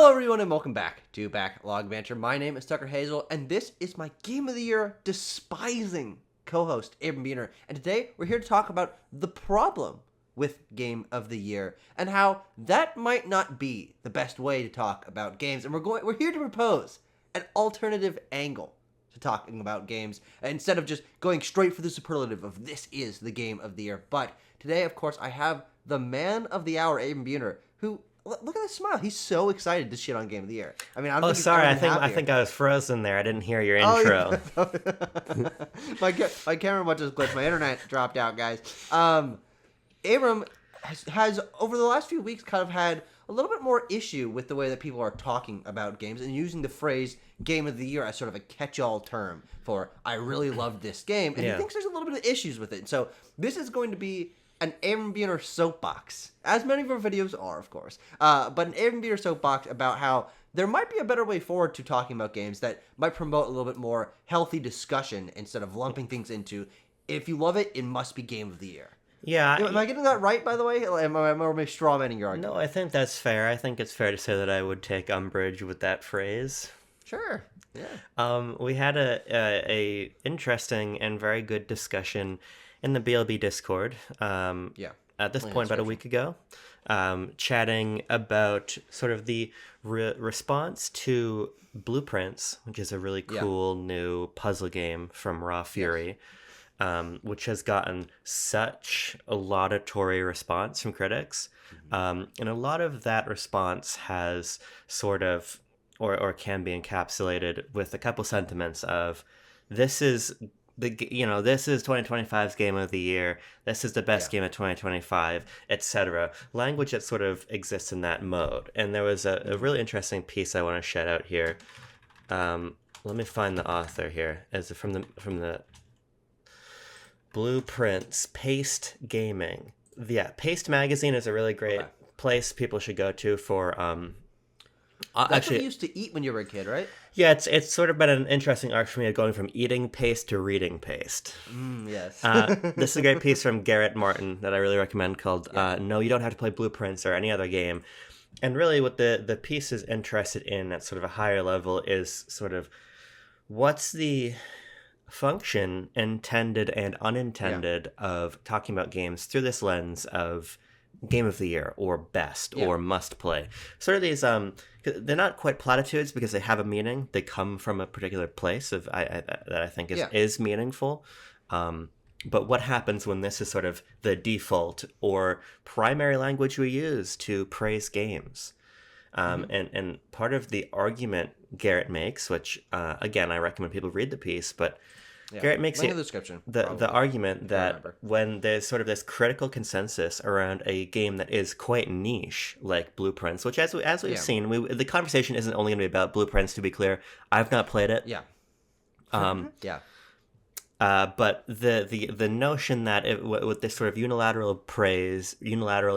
Hello everyone and welcome back to Backlog Banter. My name is Tucker Hazel and this is my Game of the Year despising co-host Abram Beener. And today we're here to talk about the problem with Game of the Year and how that might not be the best way to talk about games. And we're here to propose an alternative angle to talking about games instead of just going straight for the superlative of this is the Game of the Year. But today, of course, I have the man of the hour, Abram Beener, who... Look at that smile. He's so excited to shit on Game of the Year. I mean, I don't think he's sorry. ever been I happier. think I was frozen there. I didn't hear your intro. My camera must have glitched. My internet dropped out, guys. Abram has over the last few weeks kind of had a little bit more issue with the way that people are talking about games and using the phrase Game of the Year as sort of a catch-all term for I really love this game. And he thinks there's a little bit of issues with it. So this is going to be an Abram Beener soapbox, as many of our videos are, of course, but an Abram Beener soapbox about how there might be a better way forward to talking about games that might promote a little bit more healthy discussion instead of lumping things into, if you love it, it must be Game of the Year. Yeah. Am I getting that right, by the way? Am I straw manning your argument? No, I think that's fair. I think it's fair to say that I would take umbrage with that phrase. Sure. Yeah. We had a interesting and very good discussion in the BLB Discord, at this point about a week ago, chatting about sort of the response to Blueprints, which is a really cool new puzzle game from Raw Fury, which has gotten such a laudatory response from critics. And a lot of that response has sort of, or can be encapsulated with a couple sentiments of, this is 2025's Game of the Year. This is the best game of 2025, etc. Language that sort of exists in that mode. And there was a really interesting piece I want to shout out here. Let me find the author here. Is from the Blueprints, Paste Gaming. Yeah, Paste Magazine is a really great place people should go to for. That's what you used to eat when you were a kid, right? Yeah, it's sort of been an interesting arc for me of going from eating paste to reading paste. Yes. This is a great piece from Garett Martin that I really recommend called No, You Don't Have to Play Blueprints or Any Other Game. And really what the piece is interested in at sort of a higher level is sort of what's the function intended and unintended of talking about games through this lens of Game of the Year or best or must play. Sort of these they're not quite platitudes because they have a meaning. They come from a particular place that I think is meaningful. But what happens when this is sort of the default or primary language we use to praise games? And part of the argument Garett makes, which again I recommend people read the piece, but Garett makes the argument that when there's sort of this critical consensus around a game that is quite niche, like Blueprints, which as we've seen, the conversation isn't only going to be about Blueprints. To be clear, I've not played it. But the notion that with this sort of unilateral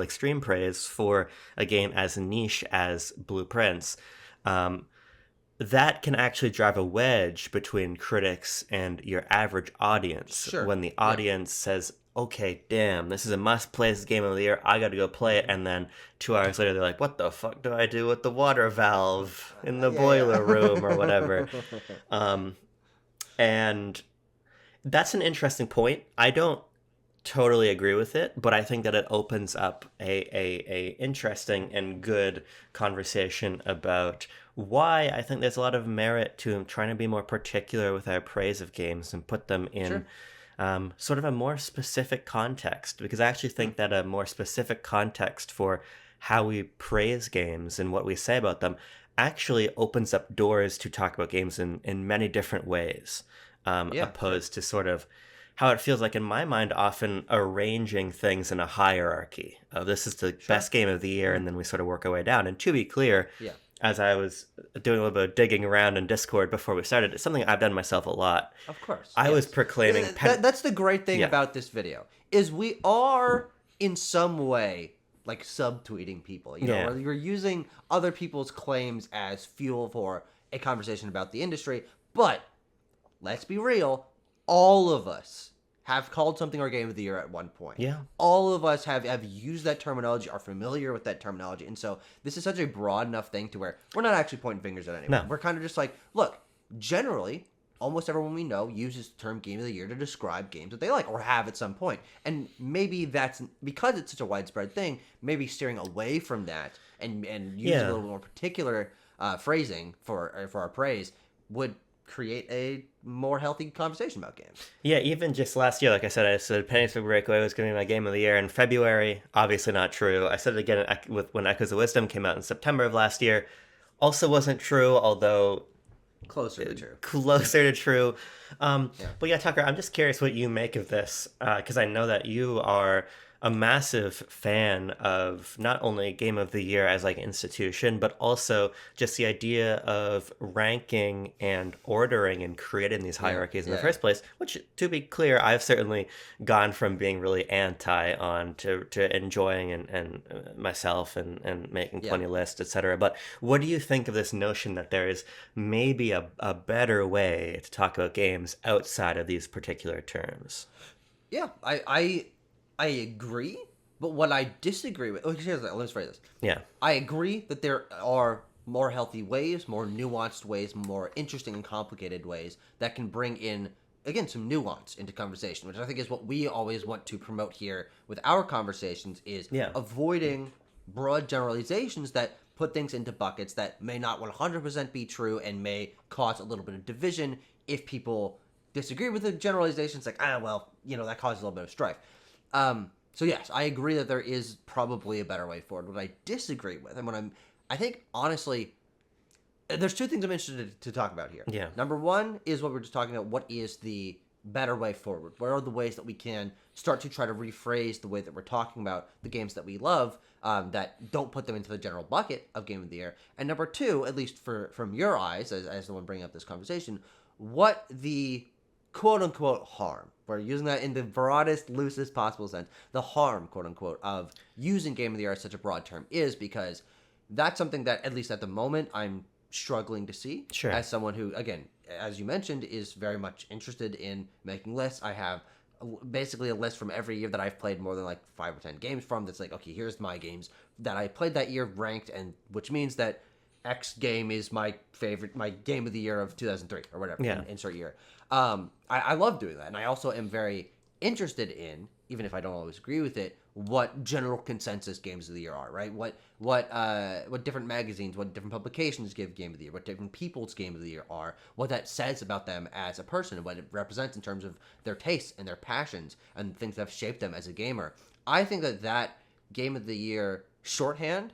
extreme praise for a game as niche as Blueprints, that can actually drive a wedge between critics and your average audience. Sure. When the audience says, okay, damn, this is a must-play Game of the Year, I gotta go play it, and then 2 hours later they're like, what the fuck do I do with the water valve in the boiler room or whatever? And that's an interesting point. I don't totally agree with it, but I think that it opens up a interesting and good conversation about why I think there's a lot of merit to trying to be more particular with our praise of games and put them in sort of a more specific context, because I actually think that a more specific context for how we praise games and what we say about them actually opens up doors to talk about games in many different ways, opposed to sort of how it feels like in my mind often arranging things in a hierarchy. This is the best game of the year, and then we sort of work our way down. And to be clear, as I was doing a little bit of digging around in Discord before we started, it's something I've done myself a lot. Of course. I was proclaiming... That's the great thing about this video, is we are in some way like subtweeting people, you know, or you're using other people's claims as fuel for a conversation about the industry. But let's be real, all of us have called something our game of the year at one point. Yeah. All of us have used that terminology, are familiar with that terminology. And so this is such a broad enough thing to where we're not actually pointing fingers at anyone. No. We're kind of just like, look, generally, almost everyone we know uses the term game of the year to describe games that they like or have at some point. And maybe that's, because it's such a widespread thing, maybe steering away from that and using a little more particular phrasing for our praise would create a more healthy conversation about games. Yeah, even just last year, like I said Penny for Breakaway was going to be my game of the year. In February, obviously not true. I said it again when Echoes of Wisdom came out in September of last year. Also wasn't true, although closer to true. Closer to true. But yeah, Tucker, I'm just curious what you make of this, because I know that you are a massive fan of not only Game of the Year as like institution, but also just the idea of ranking and ordering and creating these hierarchies in the first place, which, to be clear, I've certainly gone from being really anti on to enjoying and myself and making plenty of lists, etc. But what do you think of this notion that there is maybe a better way to talk about games outside of these particular terms? Yeah, I agree, but what I disagree with... let's phrase this. Yeah. I agree that there are more healthy ways, more nuanced ways, more interesting and complicated ways that can bring in, again, some nuance into conversation, which I think is what we always want to promote here with our conversations, is avoiding broad generalizations that put things into buckets that may not 100% be true and may cause a little bit of division if people disagree with the generalizations, like, that causes a little bit of strife. So yes, I agree that there is probably a better way forward. What I disagree with, and I think honestly, there's two things I'm interested to talk about here. Yeah. Number one is what we're just talking about. What is the better way forward? What are the ways that we can start to try to rephrase the way that we're talking about the games that we love, that don't put them into the general bucket of Game of the Year? And number two, at least from your eyes, as the one bringing up this conversation, what the quote-unquote harm, we're using that in the broadest, loosest possible sense, the harm, quote-unquote, of using Game of the Year as such a broad term is, because that's something that, at least at the moment, I'm struggling to see. Sure. As someone who, again, as you mentioned, is very much interested in making lists. I have basically a list from every year that I've played more than like 5 or 10 games from, that's like, okay, here's my games that I played that year ranked, and which means that X game is my favorite, my game of the year of 2003 or whatever. Yeah. Insert year. I love doing that, and I also am very interested in, even if I don't always agree with it, what general consensus games of the year are, right? What different magazines, what different publications give Game of the Year, what different people's Game of the Year are, what that says about them as a person, and what it represents in terms of their tastes and their passions and things that have shaped them as a gamer. I think that Game of the Year shorthand,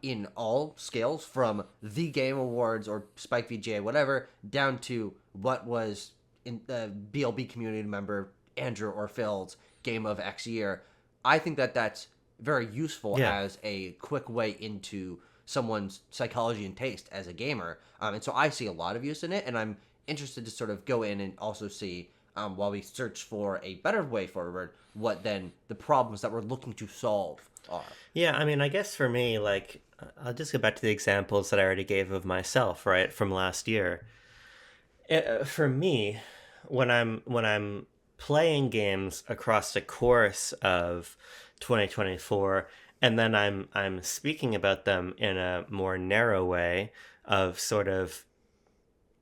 in all scales, from the Game Awards or Spike VGA, whatever, down to what was in the BLB community member Andrew or Phil's game of X year, I think that's very useful as a quick way into someone's psychology and taste as a gamer. And so I see a lot of use in it, and I'm interested to sort of go in and also see, while we search for a better way forward, what then the problems that we're looking to solve are. Yeah, I mean, I guess for me, like, I'll just go back to the examples that I already gave of myself, right, from last year. For me, when I'm playing games across the course of 2024, and then I'm speaking about them in a more narrow way of sort of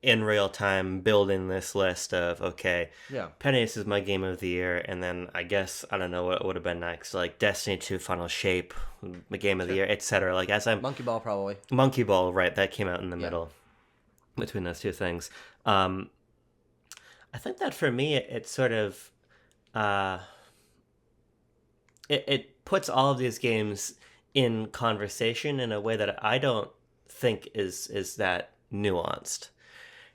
in real time building this list of, okay, Pennies is my game of the year, and then I guess, I don't know what would have been next, like Destiny 2 Final Shape, my game of the year, etc. Like, as I'm Monkey Ball, probably. Monkey Ball, right, that came out in the middle between those two things. I think that for me, it sort of it puts all of these games in conversation in a way that I don't think is that nuanced.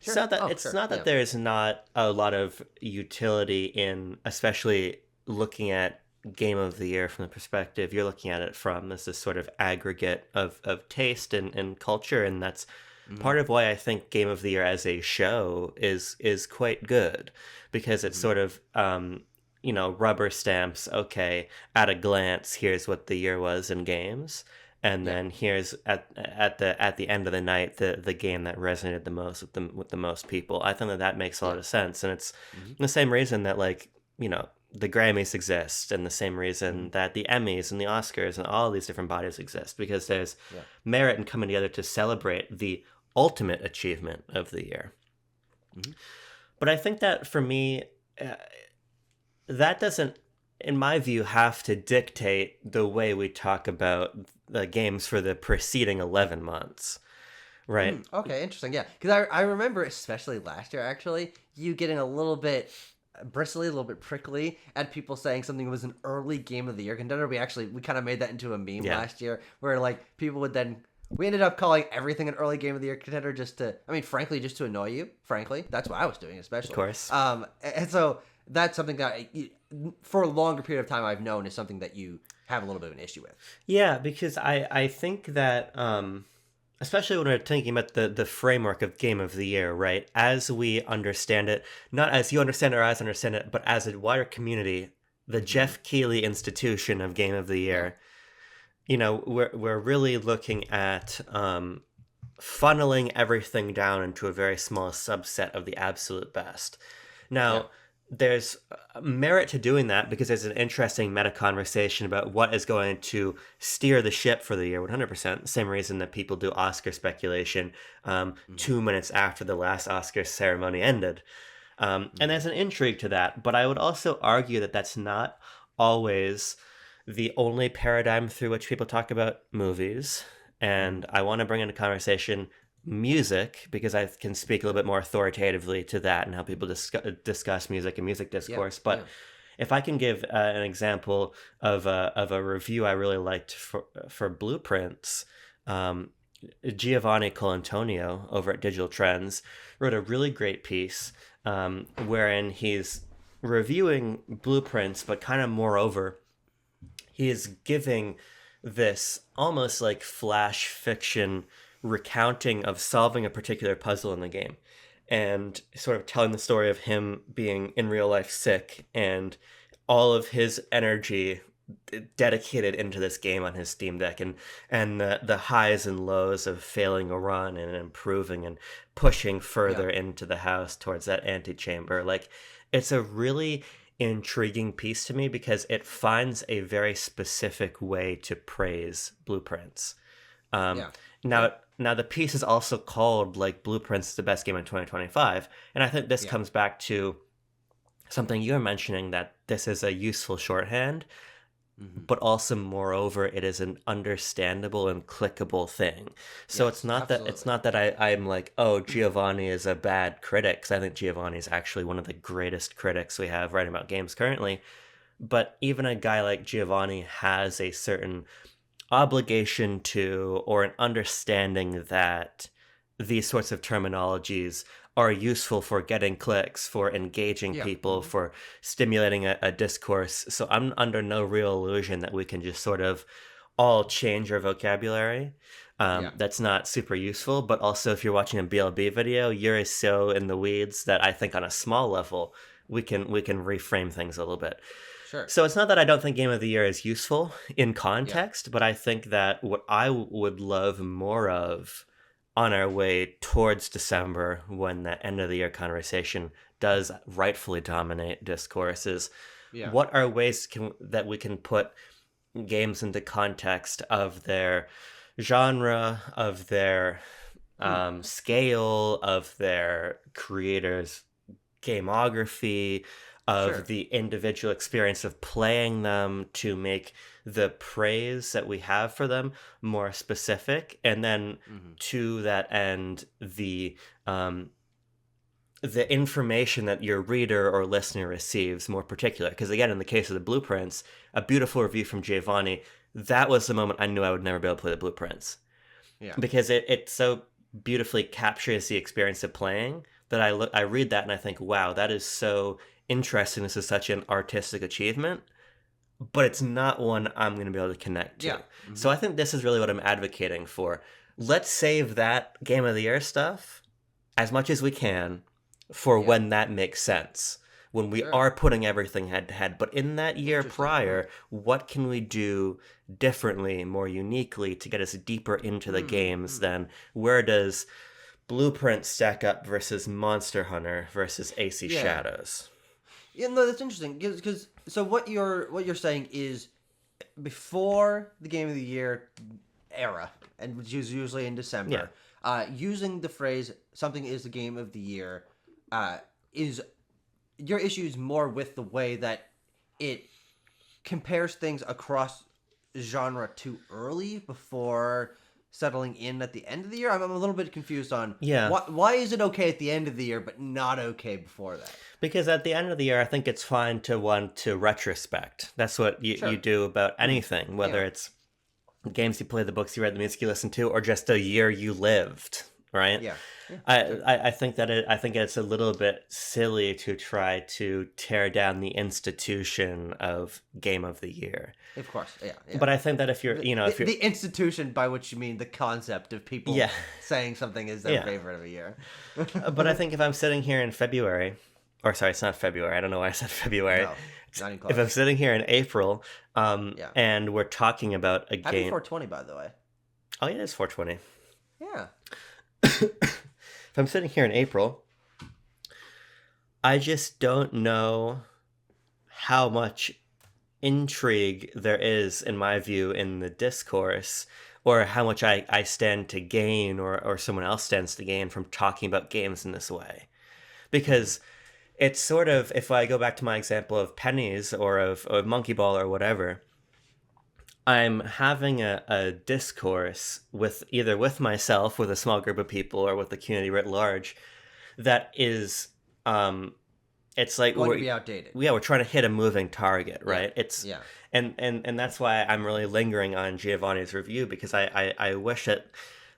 Sure. It's not that there's not a lot of utility in, especially looking at Game of the Year from the perspective you're looking at it from, this sort of aggregate of taste and culture, and that's part of why I think Game of the Year as a show is quite good, because it's sort of rubber stamps, okay, at a glance, here's what the year was in games, and then here's at the end of the night the game that resonated the most with the most people. I think that makes a lot of sense, and it's the same reason that, like, the Grammys exist, and the same reason that the Emmys and the Oscars and all these different bodies exist, because there's merit in coming together to celebrate the ultimate achievement of the year. Mm-hmm. But I think that for me, that doesn't, in my view, have to dictate the way we talk about the games for the preceding 11 months. Right. Okay, interesting. Yeah, because I remember, especially last year, actually, you getting a little bit bristly, a little bit prickly at people saying something was an early game of the year contender. We kind of made that into a meme last year, where like people would then, we ended up calling everything an early game of the year contender frankly, just to annoy you. Frankly, that's what I was doing, especially. Of course. And so that's something that for a longer period of time I've known is something that you have a little bit of an issue with. Yeah, because I think that especially when we're thinking about the framework of Game of the Year, right? As we understand it, not as you understand it or as I understand it, but as a wider community, the Jeff Keighley institution of Game of the Year, we're really looking at funneling everything down into a very small subset of the absolute best. Now, there's merit to doing that because there's an interesting meta conversation about what is going to steer the ship for the year 100%. Same reason that people do Oscar speculation 2 minutes after the last Oscar ceremony ended. And there's an intrigue to that. But I would also argue that that's not always the only paradigm through which people talk about movies. And I want to bring into conversation music, because I can speak a little bit more authoritatively to that and how people discuss music and music discourse. But if I can give an example of a review I really liked for Blueprints, Giovanni Colantonio over at Digital Trends wrote a really great piece wherein he's reviewing Blueprints, but kind of moreover, he is giving this almost like flash fiction recounting of solving a particular puzzle in the game, and sort of telling the story of him being in real life sick and all of his energy dedicated into this game on his Steam Deck, and the highs and lows of failing a run and improving and pushing further into the house towards that antechamber. Like, it's a really intriguing piece to me because it finds a very specific way to praise Blueprints. Now the piece is also called like Blueprints the best game in 2025, and I think this comes back to something you were mentioning, that this is a useful shorthand, but also moreover it is an understandable and clickable thing. So it's not that I'm like, oh, Giovanni is a bad critic, 'cause I think Giovanni is actually one of the greatest critics we have writing about games currently. But even a guy like Giovanni has a certain obligation to, or an understanding that these sorts of terminologies are useful for getting clicks, for engaging people, for stimulating a discourse. So I'm under no real illusion that we can just sort of all change our vocabulary. That's not super useful. But also, if you're watching a BLB video, you're so in the weeds that I think on a small level we can reframe things a little bit. Sure. So it's not that I don't think Game of the Year is useful in context, but I think that what I would love more of on our way towards December, when that end of the year conversation does rightfully dominate discourse, is what are ways that we can put games into context of their genre, of their scale, of their creators' gameography, of the individual experience of playing them, to make the praise that we have for them more specific, and then to that end, the information that your reader or listener receives more particular. Because again, in the case of the Blueprints, a beautiful review from Giovanni, that was the moment I knew I would never be able to play the Blueprints. Because it so beautifully captures the experience of playing that I read that and I think, wow, that is so interesting. This is such an artistic achievement, but it's not one I'm going to be able to connect to. So I think this is really what I'm advocating for. Let's save that Game of the Year stuff as much as we can for when that makes sense, when we are putting everything head to head. But in that year prior, what can we do differently, more uniquely, to get us deeper into the games than where does Blueprint stack up versus Monster Hunter versus AC Shadows? Yeah, no, that's interesting because so what you're saying is before the game of the year era, and which is usually in December, using the phrase "something is the game of the year" is your issue is more with the way that it compares things across genre too early before settling in at the end of the year. I'm a little bit confused on why is it okay at the end of the year but not okay before that? Because at the end of the year, I think it's fine to want to retrospect. That's what you do about anything, whether it's games you play, the books you read, the music you listen to, or just a year you lived, right? Yeah. I think that I think it's a little bit silly to try to tear down the institution of Game of the Year. Of course, yeah. But I think that if you're, if you're the institution by which you mean the concept of people saying something is their favorite of a year. But I think if I'm sitting here in February, or sorry, it's not February. I don't know why I said February. No, not even close. If I'm sitting here in April, and we're talking about a Happy game. 420, by the way. Oh yeah, it's 420. Yeah. If I'm sitting here in April, I just don't know how much intrigue there is, in my view, in the discourse, or how much I stand to gain, or someone else stands to gain from talking about games in this way. Because it's sort of, if I go back to my example of pennies or of Monkey Ball or whatever, I'm having a discourse with either with myself, with a small group of people, or with the community writ large that is, it's like going to be outdated. Yeah, we're trying to hit a moving target, right? Yeah. And that's why I'm really lingering on Giovanni's review, because I wish that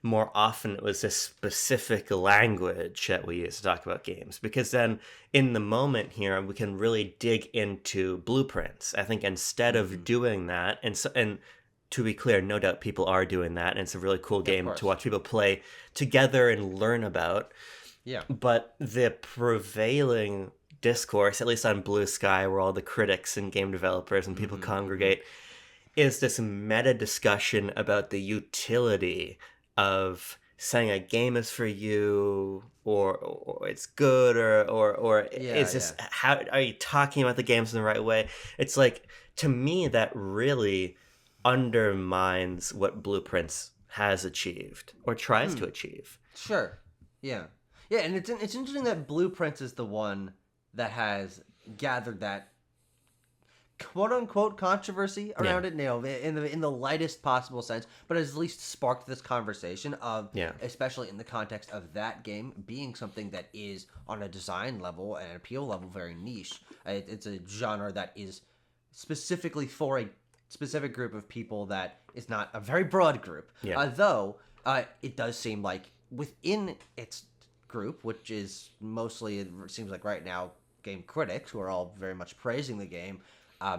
more often it was this specific language that we use to talk about games, because then in the moment here we can really dig into blueprints. I think instead of doing that, and to be clear, no doubt people are doing that, and it's a really cool game to watch people play together and learn about. Yeah. But the prevailing discourse, at least on Blue Sky, where all the critics and game developers and people congregate, is this meta discussion about the utility of saying a game is for you, or it's good, or is this how are you talking about the games in the right way? It's like, to me, that really undermines what Blueprints has achieved or tries to achieve. Sure. Yeah. Yeah, and it's interesting that Blueprints is the one that has gathered that quote unquote controversy around it, in the lightest possible sense, but has at least sparked this conversation of, especially in the context of that game being something that is on a design level and appeal level very niche. It's a genre that is specifically for a specific group of people that is not a very broad group. Though it does seem like within its group, which is mostly, it seems like right now, game critics who are all very much praising the game,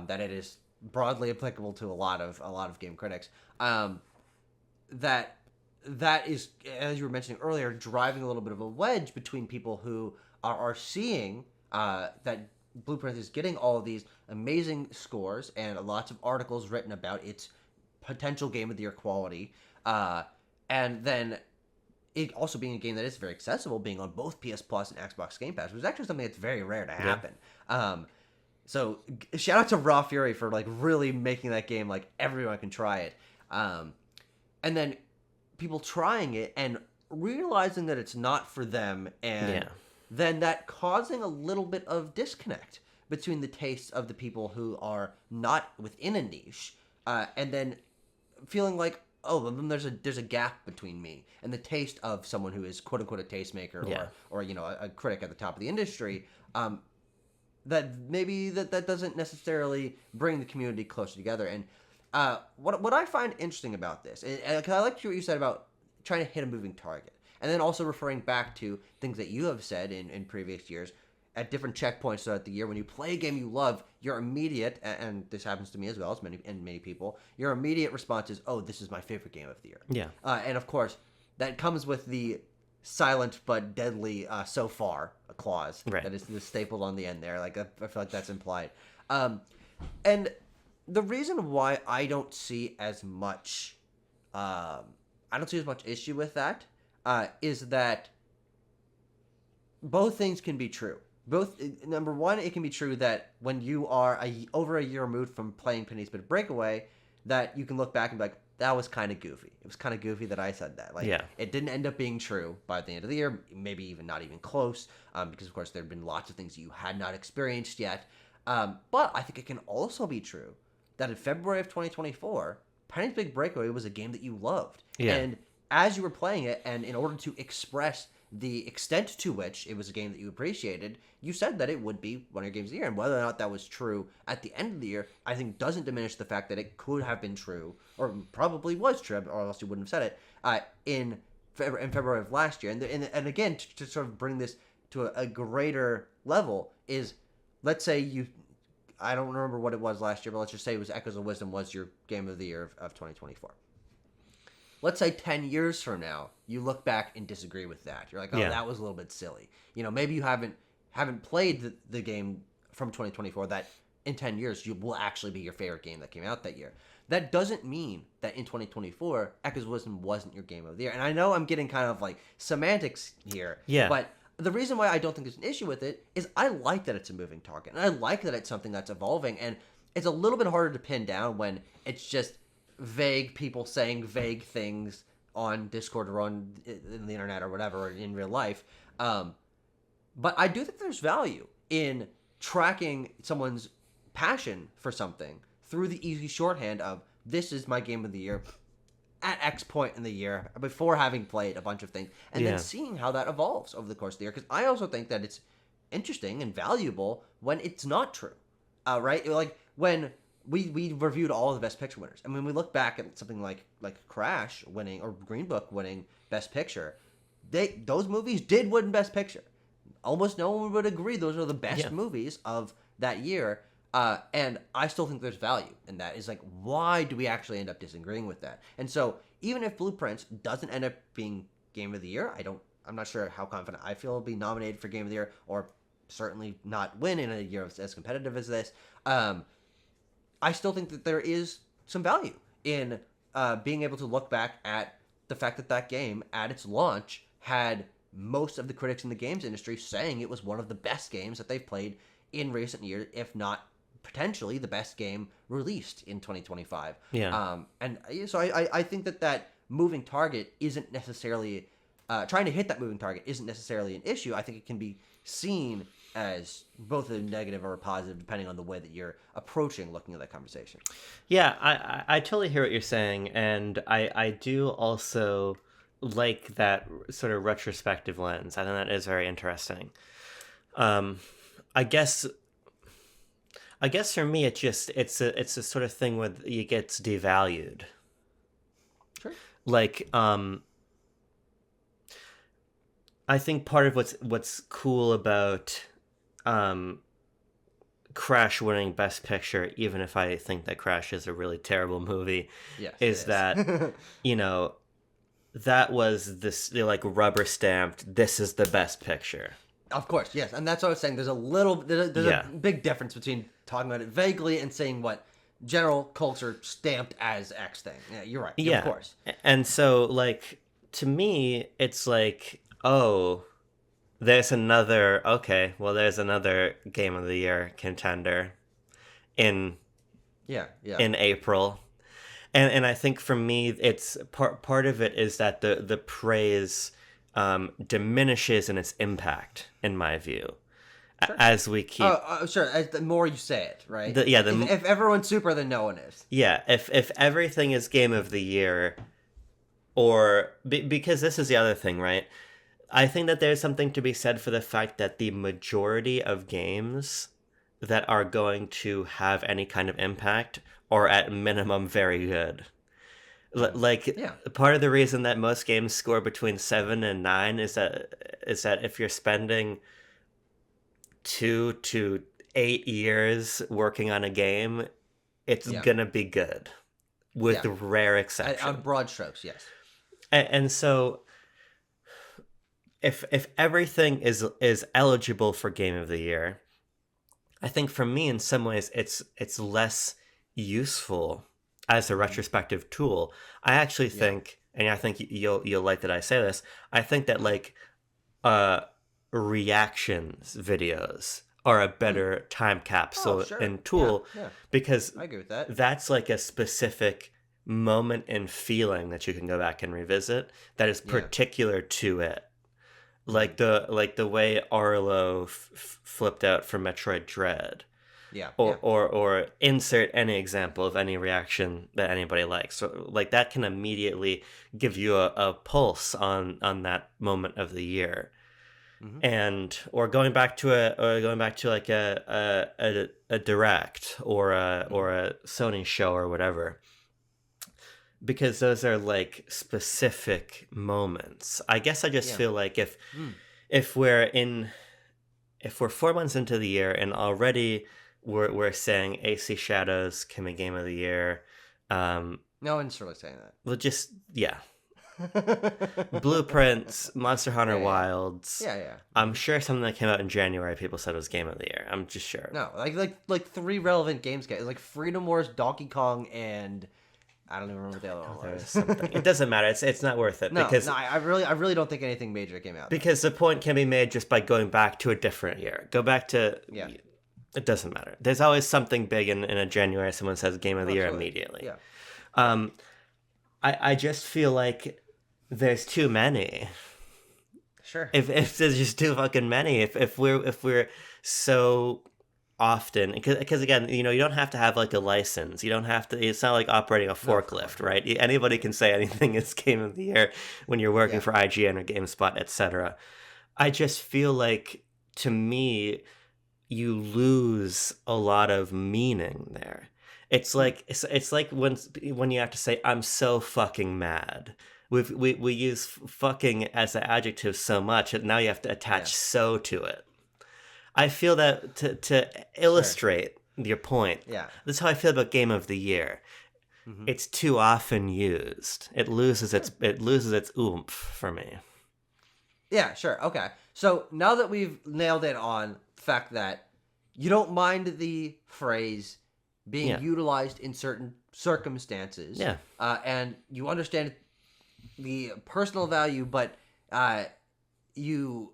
that it is broadly applicable to a lot of game critics. That is, as you were mentioning earlier, driving a little bit of a wedge between people who are seeing that Blueprint is getting all of these amazing scores and lots of articles written about its potential game of the year quality, and then it also being a game that is very accessible, being on both PS Plus and Xbox Game Pass, which is actually something that's very rare to happen. So shout out to Raw Fury for like really making that game like everyone can try it. And then people trying it and realizing that it's not for them, and then that causing a little bit of disconnect between the tastes of the people who are not within a niche, and then feeling like, oh, then there's a gap between me and the taste of someone who is quote unquote a tastemaker or a critic at the top of the industry. That maybe that doesn't necessarily bring the community closer together. And what I find interesting about this, and I like what you said about trying to hit a moving target, and then also referring back to things that you have said in previous years at different checkpoints throughout the year. When you play a game you love, your immediate, and this happens to me as well as many people, your immediate response is, oh, this is my favorite game of the year. And of course that comes with the silent but deadly so far a clause that is stapled on the end there. Like I feel like that's implied. And the reason why I don't see as much issue with that is that both things can be true. both number one, it can be true that when you are over a year removed from playing Penny's Bit of Breakaway, that you can look back and be like, that was kind of goofy. It was kind of goofy that I said that. Like, it didn't end up being true by the end of the year, maybe even not even close, because of course there had been lots of things you had not experienced yet. But I think it can also be true that in February of 2024, Penny's Big Breakaway was a game that you loved. Yeah. And as you were playing it, and in order to express the extent to which it was a game that you appreciated, you said that it would be one of your games of the year. And whether or not that was true at the end of the year, I think doesn't diminish the fact that it could have been true, or probably was true, or else you wouldn't have said it, in February of last year. And again, to sort of bring this to a greater level is, let's say I don't remember what it was last year, but let's just say it was Echoes of Wisdom was your game of the year of 2024. Let's say 10 years from now, you look back and disagree with that. You're like, oh, that was a little bit silly. Maybe you haven't played the game from 2024 that in 10 years you will actually be your favorite game that came out that year. That doesn't mean that in 2024, Echoes of Wisdom wasn't your game of the year. And I know I'm getting kind of like semantics here, but the reason why I don't think there's an issue with it is I like that it's a moving target. And I like that it's something that's evolving. And it's a little bit harder to pin down when it's just vague people saying vague things on Discord or on the internet or whatever, or in real life. But I do think there's value in tracking someone's passion for something through the easy shorthand of, this is my game of the year at X point in the year before having played a bunch of things, and then seeing how that evolves over the course of the year. Because I also think that it's interesting and valuable when it's not true, right? Like when we reviewed all of the Best Picture winners, and when we look back at something like Crash winning or Green Book winning Best Picture, those movies did win Best Picture. Almost no one would agree those are the best movies of that year. And I still think there's value in that. Is like, why do we actually end up disagreeing with that? And so even if Blueprints doesn't end up being Game of the Year, I'm not sure how confident I feel it'll be nominated for Game of the Year, or certainly not win in a year as competitive as this. I still think that there is some value in being able to look back at the fact that that game at its launch had most of the critics in the games industry saying it was one of the best games that they've played in recent years, if not potentially the best game released in 2025. And so I think that moving target isn't necessarily trying to hit that moving target isn't necessarily an issue. I think it can be seen as both a negative or a positive depending on the way that you're approaching looking at that conversation. I totally hear what you're saying, and I do also like that sort of retrospective lens. I think that is very interesting. I guess for me, it's a sort of thing where it gets devalued. Sure. Like, I think part of what's cool about Crash winning Best Picture, even if I think that Crash is a really terrible movie, is that that was this like rubber stamped, this is the best picture. Of course, yes, and that's what I was saying. There's a big difference between talking about it vaguely and saying what general culture stamped as X thing. Yeah, you're right. Yeah, of course. And so, like, to me, it's like, oh, there's another Game of the Year contender in April. And I think for me, it's part of it is that the praise diminishes in its impact, in my view, as we keep. Sure. As the more you say it, right? If everyone's super, then no one is. Yeah. If everything is Game of the Year, or because this is the other thing, right? I think that there's something to be said for the fact that the majority of games that are going to have any kind of impact are at minimum very good. Part of the reason that most games score between 7 and 9 is that if you're spending 2 to 8 years working on a game, it's gonna be good, with rare exceptions. On broad strokes, yes. And so, if everything is eligible for Game of the Year, I think for me, in some ways, it's less useful as a retrospective tool. I actually think, and I think you'll like that I say this, I think that like reactions videos are a better time capsule sure. and tool Yeah. because I agree with that. that's like a specific moment and feeling that you can go back and revisit that is Yeah. particular to it. Like the way Arlo flipped out for Metroid Dread. Yeah. Or insert any example of any reaction that anybody likes. So like that can immediately give you a pulse on that moment of the year. And or going back to like a direct or a Sony show or whatever, because those are like specific moments. I guess I just feel like if we're 4 months into the year and already we're saying AC Shadows can be game of the year, No one's really saying that. well, just Blueprints, Monster Hunter Wilds. Yeah. I'm sure something that came out in January people said was game of the year. I'm just sure. No, like 3 relevant games, guys. Like Freedom Wars, Donkey Kong, and I don't even remember what the other one was. Something. It doesn't matter. It's not worth it. No, because I really don't think anything major came out. Because the point can be made just by going back to a different year. Go back to It doesn't matter. There's always something big in a January. Someone says game of the year immediately. Yeah. I just feel like there's too many. Sure. If there's just too fucking many. If we're so often, because again, you don't have to have like a license. You don't have to. It's not like operating a forklift, right? Anybody can say anything is game of the year when you're working for IGN or GameSpot, etc. I just feel like, to me, you lose a lot of meaning there. It's like when you have to say I'm so fucking mad. We use fucking as an adjective so much that now you have to attach so to it. I feel that to illustrate your point. Yeah. That's how I feel about game of the year. It's too often used. It loses its oomph for me. Yeah, sure. Okay. So now that we've nailed it on the fact that you don't mind the phrase being utilized in certain circumstances, and you understand the personal value, but you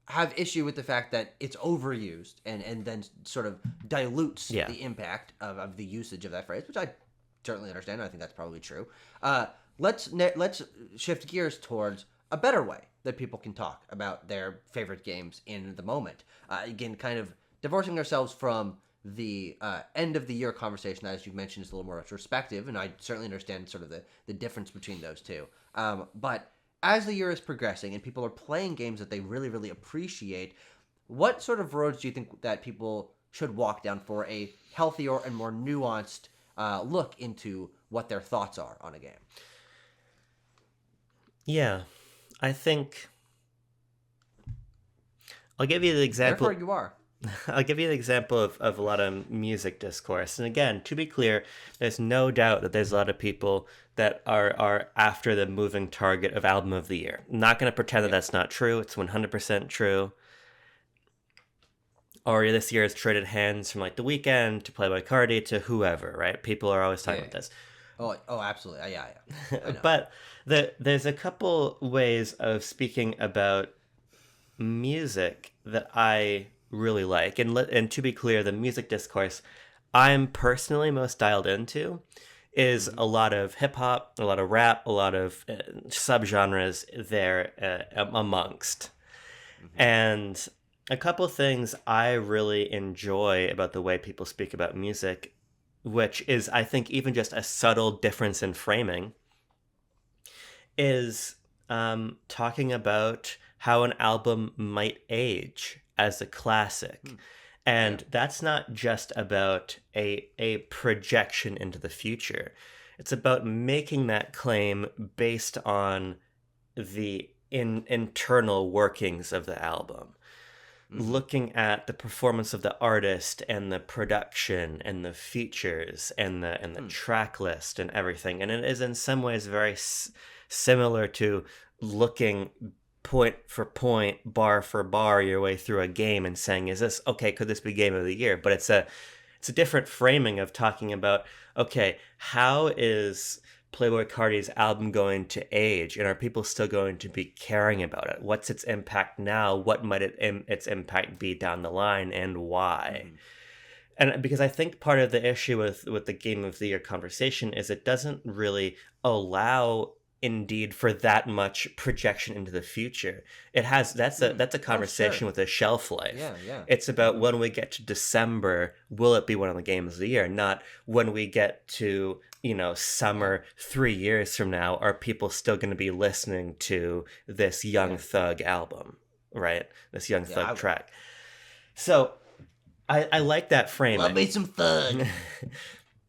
have issue with the fact that it's overused and then sort of dilutes the impact of the usage of that phrase, which I certainly understand. I think that's probably true. Let's shift gears towards a better way that people can talk about their favorite games in the moment. Again, kind of divorcing ourselves from the end of the year conversation that, as you mentioned, is a little more retrospective, and I certainly understand sort of the difference between those two. But as the year is progressing and people are playing games that they really, really appreciate, what sort of roads do you think that people should walk down for a healthier and more nuanced look into what their thoughts are on a game? Yeah, I think I'll give you the example. Therefore, you are. I'll give you the example of a lot of music discourse. And again, to be clear, there's no doubt that there's a lot of people that are after the moving target of album of the year. I'm not going to pretend that that's not true. It's 100% true. Or this year has traded hands from like The Weeknd to Playboi Carti to whoever, right? People are always talking about this. Oh, absolutely. Yeah. I know. But there's a couple ways of speaking about music that I really like, and to be clear, the music discourse I'm personally most dialed into is a lot of hip hop, a lot of rap, a lot of subgenres there amongst, and a couple things I really enjoy about the way people speak about music, which is, I think, even just a subtle difference in framing, is talking about how an album might age as a classic. And that's not just about a projection into the future. It's about making that claim based on the internal workings of the album. Looking at the performance of the artist and the production and the features and the track list and everything. And it is in some ways very similar to looking point for point, bar for bar, your way through a game and saying, is this okay? Could this be game of the year? But it's a different framing of talking about, okay, how is Playboi Carti's album going to age, and are people still going to be caring about it? What's its impact now? What might its impact be down the line, and why? Mhm. And because I think part of the issue with the Game of the Year conversation is it doesn't really allow indeed for that much projection into the future. It has that's a conversation with a shelf life. Yeah. It's about when we get to December, will it be one of the games of the year? Not when we get to, summer 3 years from now, are people still going to be listening to this Young Thug album, right? This Young Thug track. So I like that framing. Love me some Thug.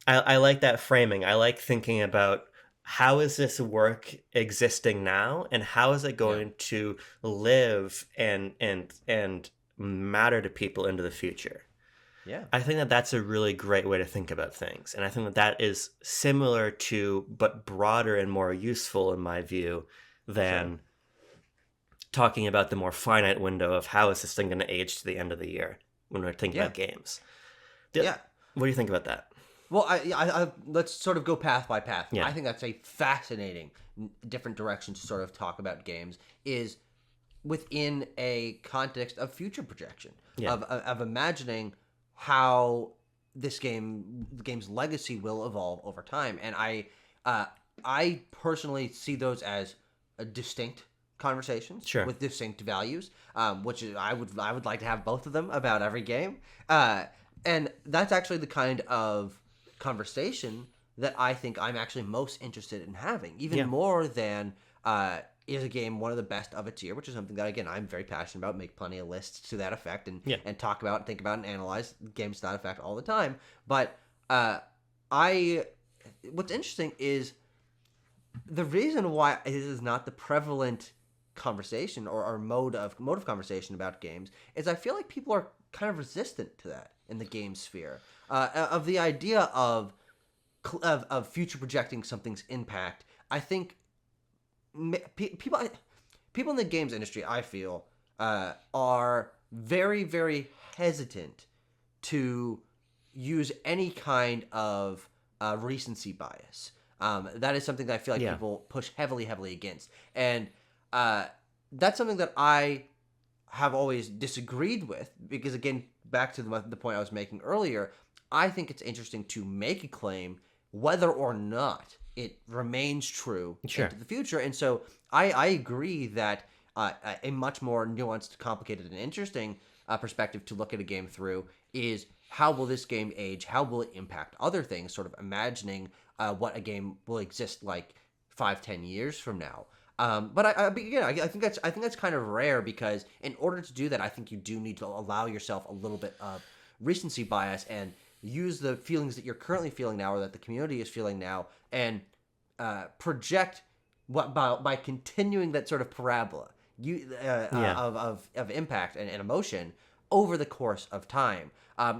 I like that framing. I like thinking about how is this work existing now, and how is it going to live and matter to people into the future. Yeah. I think that that's a really great way to think about things, and I think that that is similar to, but broader and more useful in my view, than talking about the more finite window of how is this thing going to age to the end of the year when we're thinking about games. What do you think about that? Well, I let's sort of go path by path. Yeah. I think that's a fascinating different direction to sort of talk about games, is within a context of future projection, of imagining how the game's legacy will evolve over time. And I personally see those as distinct conversations with distinct values, which is, I would like to have both of them about every game. And that's actually the kind of conversation that I think I'm actually most interested in having, even more than is a game one of the best of its year, which is something that, again, I'm very passionate about, make plenty of lists to that effect, and talk about, think about, and analyze games to that effect all the time. But what's interesting is the reason why it is not the prevalent conversation or mode of conversation about games is I feel like people are kind of resistant to that in the game sphere, of the idea of future projecting something's impact. I think people in the games industry, I feel, are very, very hesitant to use any kind of recency bias. That is something that I feel like people push heavily against, and that's something that I have always disagreed with, because, again, back to the point I was making earlier, I think it's interesting to make a claim whether or not it remains true into the future. And so I agree that a much more nuanced, complicated, and interesting perspective to look at a game through is, how will this game age? How will it impact other things? Sort of imagining what a game will exist like 5-10 years from now. But I think that's kind of rare, because in order to do that, I think you do need to allow yourself a little bit of recency bias and use the feelings that you're currently feeling now, or that the community is feeling now, and project by continuing that sort of parabola of impact and emotion over the course of time,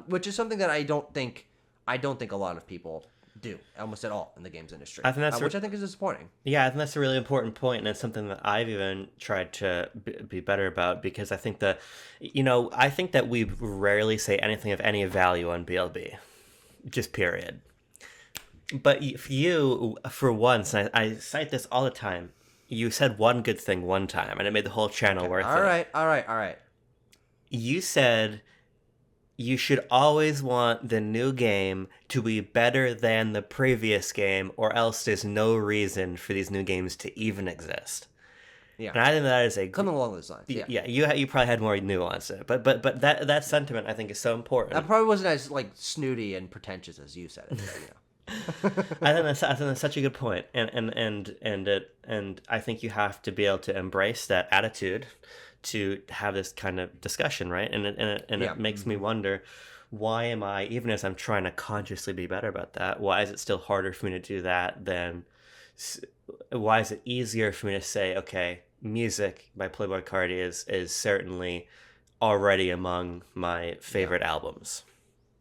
which is something that I don't think a lot of people do almost at all in the games industry, I think that's which I think is disappointing. Yeah, I think that's a really important point, and it's something that I've even tried to be better about, because I think that, I think that we rarely say anything of any value on BLB, just period. But if you, for once, and I cite this all the time, you said one good thing one time, and it made the whole channel worth it. All right. You said you should always want the new game to be better than the previous game, or else there's no reason for these new games to even exist. Yeah, and I think that is coming along those lines. Yeah, you probably had more nuance in it, but that sentiment, I think, is so important. That probably wasn't as snooty and pretentious as you said it. I think that's such a good point, and I think you have to be able to embrace that attitude to have this kind of discussion, right? And it makes me wonder, why am I, even as I'm trying to consciously be better about that, why is it still harder for me to do that than, why is it easier for me to say, okay, music by Playboi Carti is certainly already among my favorite albums,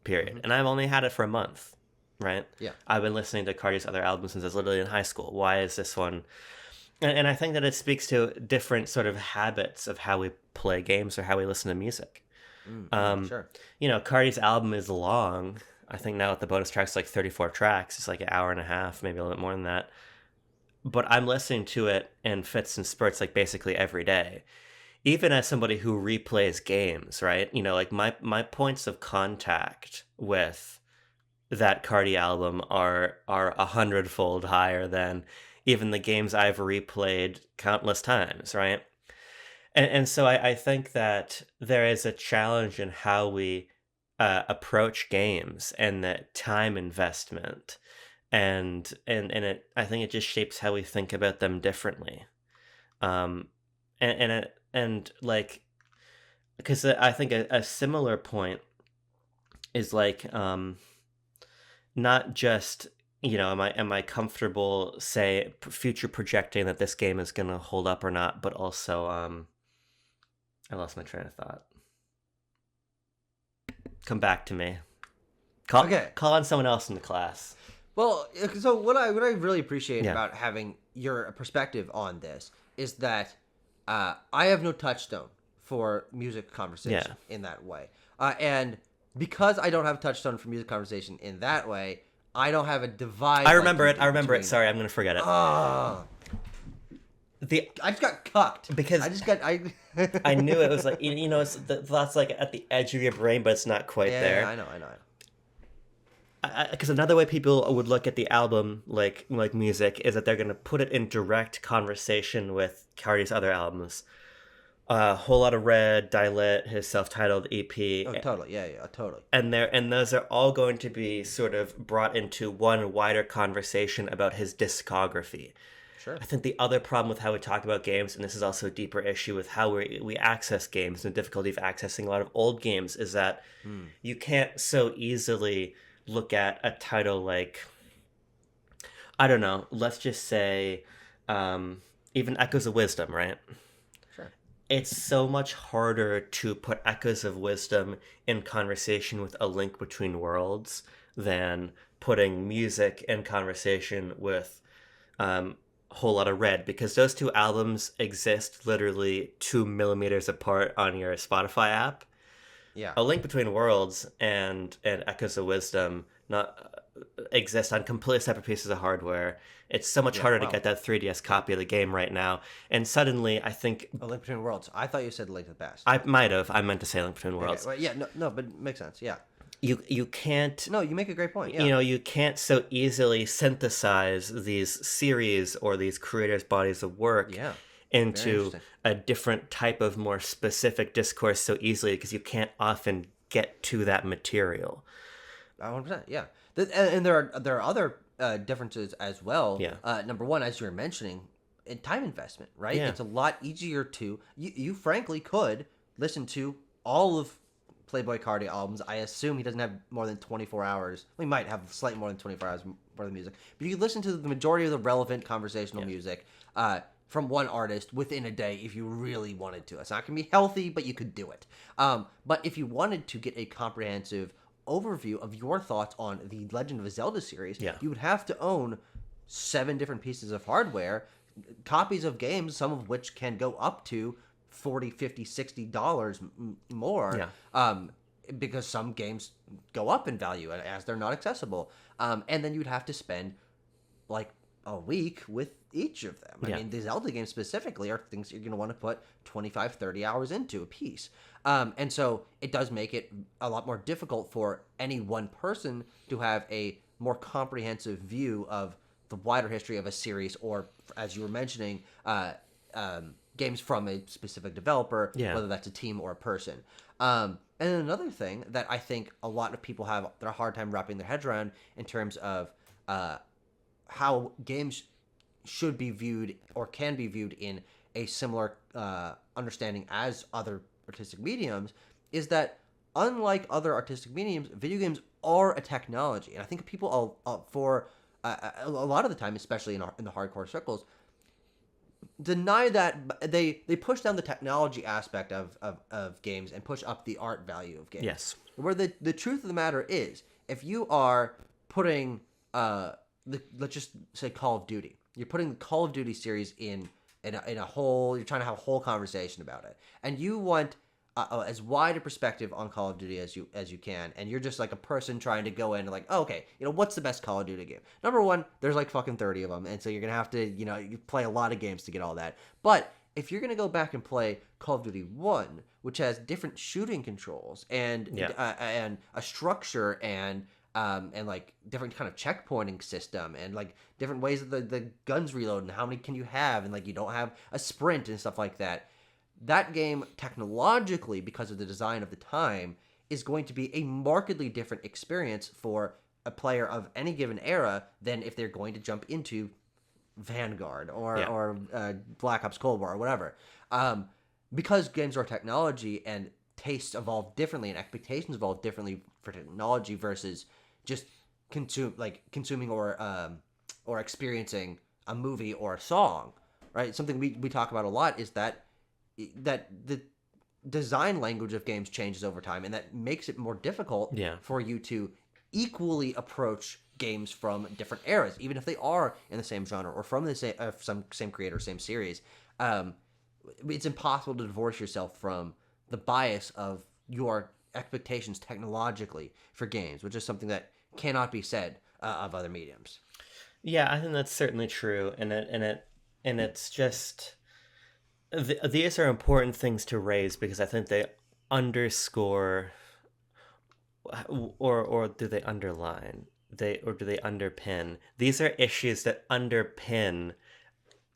period. And I've only had it for a month, right? Yeah. I've been listening to Carti's other albums since I was literally in high school. Why is this one? And I think that it speaks to different sort of habits of how we play games or how we listen to music. Sure. Carti's album is long. I think now with the bonus tracks, like 34 tracks. It's like an hour and a half, maybe a little bit more than that. but I'm listening to it in fits and spurts like basically every day. Even as somebody who replays games, right? You know, like my points of contact with that Cardi album are 100-fold higher than even the games I've replayed countless times, right? And so I think that there is a challenge in how we approach games and the time investment, and it I think it just shapes how we think about them differently. Um, and like because I think a similar point is like not just am I comfortable say future projecting that this game is going to hold up or not, but also I lost my train of thought. Come back to me. Okay. Call on someone else in the class. Well, so what I really appreciate Yeah. about having your perspective on this is that I have no touchstone for music conversation in that way, and because I don't have a touchstone for music conversation in that way, I don't have a divide. I remember like it. I remember it. Sorry, I'm gonna forget it. I just got cucked Because I just got I knew it was like it's that's like at the edge of your brain, but it's not quite there. I know. Because another way people would look at the album, like music, is that they're gonna put it in direct conversation with Cardi's other albums. Whole Lot of Red, Dilit, his self-titled EP. Oh, totally. Yeah, totally. And those are all going to be sort of brought into one wider conversation about his discography. Sure. I think the other problem with how we talk about games, and this is also a deeper issue with how we access games and the difficulty of accessing a lot of old games, is that you can't so easily look at a title like, I don't know, let's just say even Echoes of Wisdom, right? Sure. It's so much harder to put Echoes of Wisdom in conversation with A Link Between Worlds than putting music in conversation with Whole Lot of Red, because those two albums exist literally 2 millimeters apart on your Spotify app. Yeah. A Link Between Worlds and Echoes of Wisdom not exist on completely separate pieces of hardware. It's so much harder to get that 3DS copy of the game right now. And suddenly, I think A Link Between Worlds. I thought you said Link to the Past. I might have. I meant to say Link Between Worlds. Okay, well, yeah, no, but it makes sense. Yeah. You can't. No, you make a great point. Yeah. You can't so easily synthesize these series or these creators' bodies of work into a different type of more specific discourse so easily, because you can't often get to that material. 100%. Yeah. And there are other differences as well. Yeah. Number one, as you were mentioning, in time investment, right? Yeah. It's a lot easier to you frankly could listen to all of Playboy Cardi albums. I assume he doesn't have more than 24 hours. We might have slightly more than 24 hours for the music, but you could listen to the majority of the relevant conversational music from one artist within a day if you really wanted to. It's not going to be healthy, but you could do it. But if you wanted to get a comprehensive overview of your thoughts on the Legend of Zelda series, you would have to own 7 different pieces of hardware, copies of games, some of which can go up to $40, $50, $60 more, because some games go up in value as they're not accessible. And then you'd have to spend like a week with each of them. I mean, the Zelda games specifically are things you're going to want to put 25, 30 hours into a piece. And so it does make it a lot more difficult for any one person to have a more comprehensive view of the wider history of a series, or, as you were mentioning, games from a specific developer, whether that's a team or a person. And then another thing that I think a lot of people have a hard time wrapping their heads around in terms of how games should be viewed or can be viewed in a similar understanding as other artistic mediums, is that unlike other artistic mediums, video games are a technology. And I think people for a lot of the time, especially in the hardcore circles, deny that. They push down the technology aspect of games and push up the art value of games. Yes. Where the truth of the matter is, if you are putting let's just say Call of Duty, you're putting the Call of Duty series in a whole, you're trying to have a whole conversation about it, and you want as wide a perspective on Call of Duty as you can, and you're just like a person trying to go in and like, oh, okay, what's the best Call of Duty game? Number one, there's like fucking 30 of them, and so you're gonna have to you play a lot of games to get all that. But if you're gonna go back and play Call of Duty 1, which has different shooting controls and a structure and like different kind of checkpointing system and like different ways that the guns reload and how many can you have, and like you don't have a sprint and stuff like that. That game, technologically, because of the design of the time, is going to be a markedly different experience for a player of any given era than if they're going to jump into Vanguard or Black Ops Cold War or whatever. Because games are technology and tastes evolve differently and expectations evolve differently for technology versus just consuming or experiencing a movie or a song, right? Something we talk about a lot is that the design language of games changes over time, and that makes it more difficult for you to equally approach games from different eras, even if they are in the same genre or from the same creator, same series. It's impossible to divorce yourself from the bias of your expectations technologically for games, which is something that cannot be said of other mediums. Yeah, I think that's certainly true, and it's just. These are important things to raise because I think they underscore, or do they underline? Do they underpin? These are issues that underpin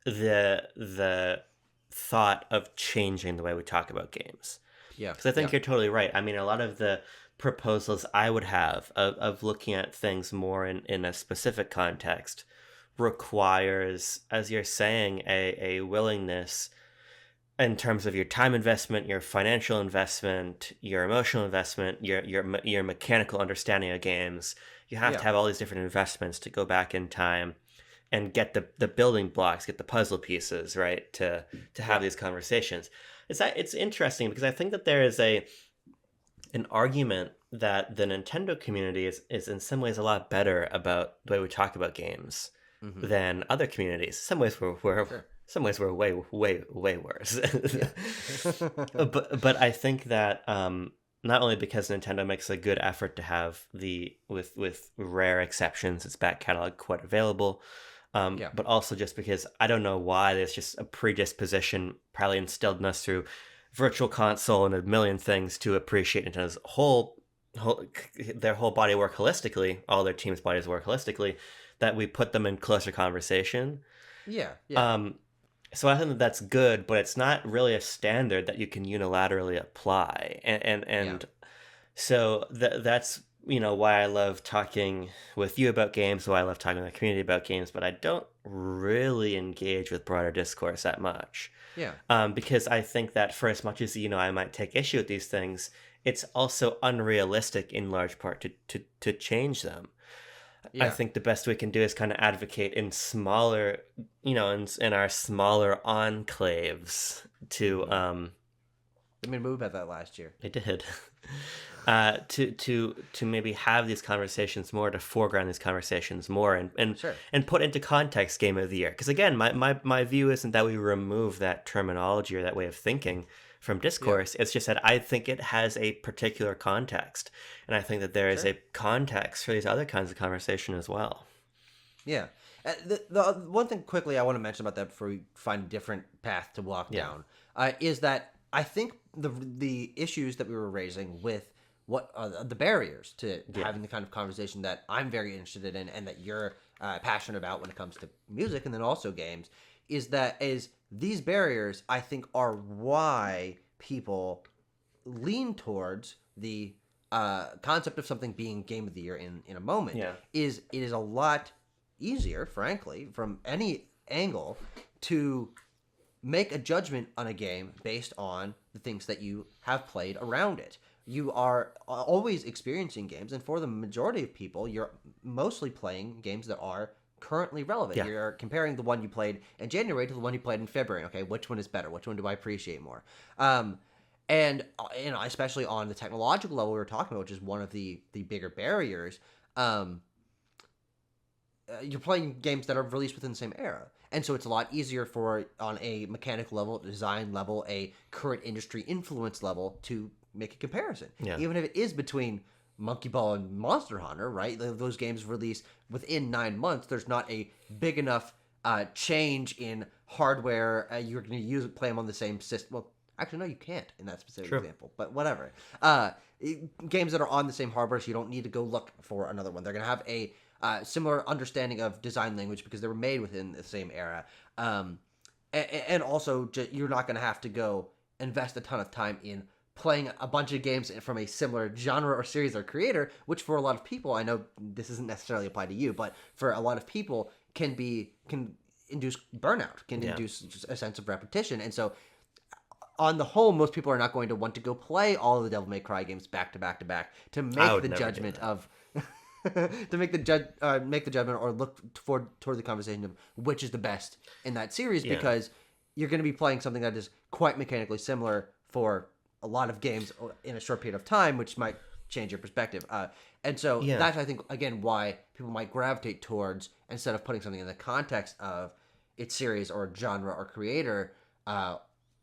the thought of changing the way we talk about games. Yeah, because I think you're totally right. I mean, a lot of the proposals I would have of looking at things more in a specific context requires, as you're saying, a willingness in terms of your time investment, your financial investment, your emotional investment, your mechanical understanding of games. You have to have all these different investments to go back in time and get the building blocks, get the puzzle pieces, right, to have these conversations. It's interesting because I think that there is an argument that the Nintendo community is in some ways a lot better about the way we talk about games than other communities. Some ways we're way worse. but I think that not only because Nintendo makes a good effort to have with rare exceptions, its back catalog quite available, but also just because I don't know why there's just a predisposition probably instilled in us through Virtual Console and a million things to appreciate Nintendo's their whole body of work holistically, all their team's bodies of work holistically, that we put them in closer conversation. So I think that's good, but it's not really a standard that you can unilaterally apply. And so that's why I love talking with you about games, why I love talking with the community about games, but I don't really engage with broader discourse that much. Because I think that for as much as I might take issue with these things, it's also unrealistic in large part to change them. I think the best we can do is kind of advocate in smaller, in our smaller enclaves to. I mean, we moved about that last year. They did. To maybe have these conversations more, to foreground these conversations more, and put into context Game of the Year. Because again, my view isn't that we remove that terminology or that way of thinking from discourse. It's just that I think it has a particular context, and I think that there is a context for these other kinds of conversation as well. The one thing quickly I want to mention about that before we find a different path to walk down is that I think the issues that we were raising with what are the barriers to having the kind of conversation that I'm very interested in and that you're passionate about when it comes to music and then also games is these barriers, I think, are why people lean towards the concept of something being Game of the Year in a moment. It is a lot easier, frankly, from any angle to make a judgment on a game based on the things that you have played around it. You are always experiencing games, and for the majority of people, you're mostly playing games that are currently relevant. You're comparing the one you played in January to the one you played in February. Okay, which one is better? Which one do I appreciate more? And especially on the technological level we were talking about, which is one of the bigger barriers. You're playing games that are released within the same era, And so it's a lot easier for, on a mechanical level, design level, a current industry influence level, to make a comparison. Yeah. Even if it is between Monkey Ball and Monster Hunter, right? Those games release within 9 months. There's not a big enough change in hardware. You're going to play them on the same system. Well, actually, no, you can't in that specific example. But whatever. Games that are on the same hardware, so you don't need to go look for another one. They're going to have a similar understanding of design language because they were made within the same era. And also, you're not going to have to go invest a ton of time in playing a bunch of games from a similar genre or series or creator, which for a lot of people, I know this isn't necessarily applied to you, but for a lot of people can induce burnout, can induce just a sense of repetition. And so on the whole, most people are not going to want to go play all of the Devil May Cry games back to back to back to make the judgment of to make the judgment or look toward the conversation of which is the best in that series, because you're going to be playing something that is quite mechanically similar for a lot of games in a short period of time, which might change your perspective. And so that's, I think, again, why people might gravitate towards, instead of putting something in the context of its series or genre or creator,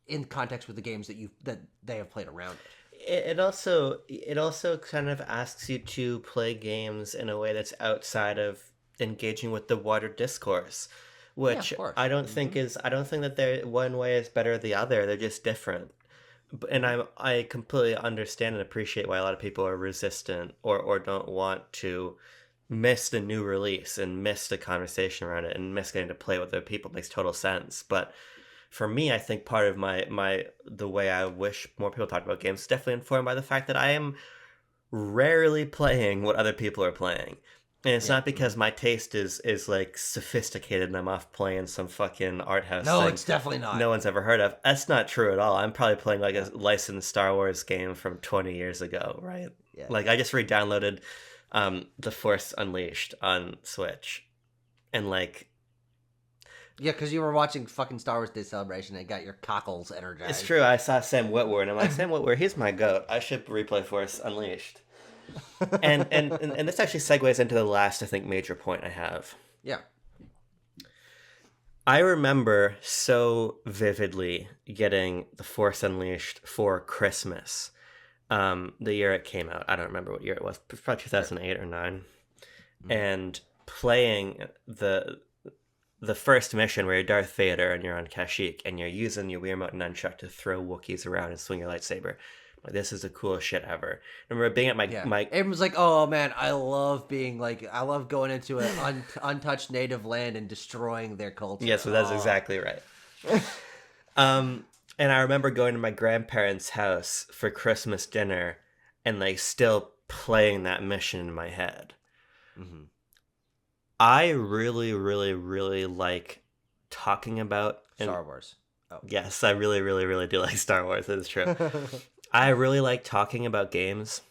in context with the games that they have played around it. It also kind of asks you to play games in a way that's outside of engaging with the wider discourse, which I don't think that one way is better than the other. They're just different. And I completely understand and appreciate why a lot of people are resistant or don't want to miss the new release and miss the conversation around it and miss getting to play with other people. It makes total sense. But for me, I think part of the way I wish more people talked about games is definitely informed by the fact that I am rarely playing what other people are playing. And it's not because my taste is like sophisticated and I'm off playing some fucking art house thing. It's definitely not. No one's ever heard of. That's not true at all. I'm probably playing like a licensed Star Wars game from 20 years ago, right? Yeah. Like I just re-downloaded The Force Unleashed on Switch. And like... Yeah, because you were watching fucking Star Wars Day Celebration and got your cockles energized. It's true. I saw Sam Witwer and I'm like, Sam Witwer, he's my goat. I should replay Force Unleashed. and this actually segues into the last, I think, major point I have. Yeah. I remember so vividly getting The Force Unleashed for Christmas. The year it came out. I don't remember what year it was. Probably 2008 or 9. Mm-hmm. And playing the first mission where you're Darth Vader and you're on Kashyyyk and you're using your Wiimote nunchuck to throw Wookiees around and swing your lightsaber. Like, this is the coolest shit ever. I remember being at my... Everyone's like, oh man, I love going into an untouched native land and destroying their culture. Yeah, so that's exactly right. And I remember going to my grandparents' house for Christmas dinner and like still playing that mission in my head. Mm-hmm. I really, really, really like talking about... Star Wars. Oh. Yes, I really, really, really do like Star Wars. That is true. I really like talking about games,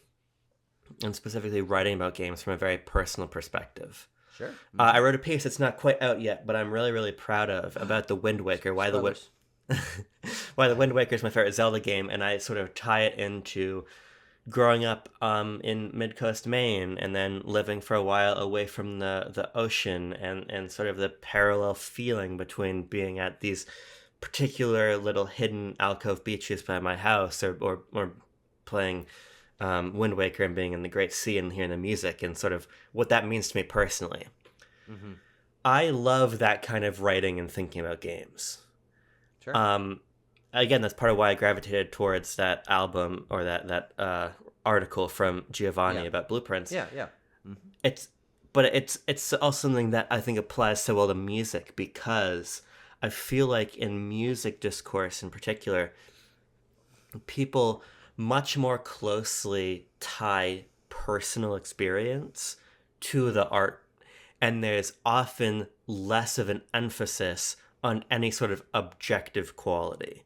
and specifically writing about games from a very personal perspective. Sure. Mm-hmm. I wrote a piece that's not quite out yet, but I'm really, really proud of, about the Wind Waker. Why the Wind Waker is my favorite Zelda game, and I sort of tie it into growing up in mid-coast Maine and then living for a while away from the ocean and sort of the parallel feeling between being at these particular little hidden alcove beaches by my house or playing Wind Waker and being in the great sea and hearing the music and sort of what that means to me personally. Mm-hmm. I love that kind of writing and thinking about games. Sure. Again, that's part of why I gravitated towards that album or that article from Giovanni about blueprints. Yeah. Mm-hmm. It's also something that I think applies so well to music, because I feel like in music discourse in particular, people much more closely tie personal experience to the art, and there's often less of an emphasis on any sort of objective quality.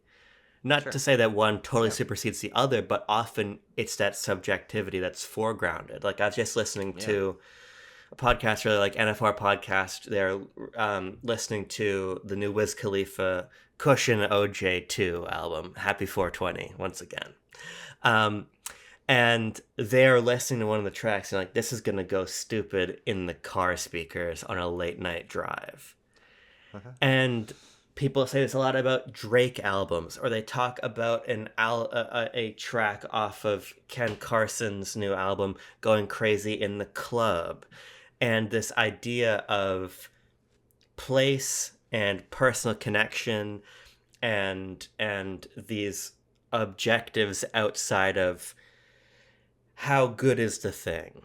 Not to say that one totally supersedes the other, but often it's that subjectivity that's foregrounded. Like I was just listening to a podcast, really like NFR podcast. They're listening to the new Wiz Khalifa Cushion OJ2 album, Happy 420, once again. And they're listening to one of the tracks and like, this is going to go stupid in the car speakers on a late night drive. And people say this a lot about Drake albums, or they talk about a track off of Ken Carson's new album, Going Crazy in the Club. And this idea of place and personal connection and these objectives outside of how good is the thing.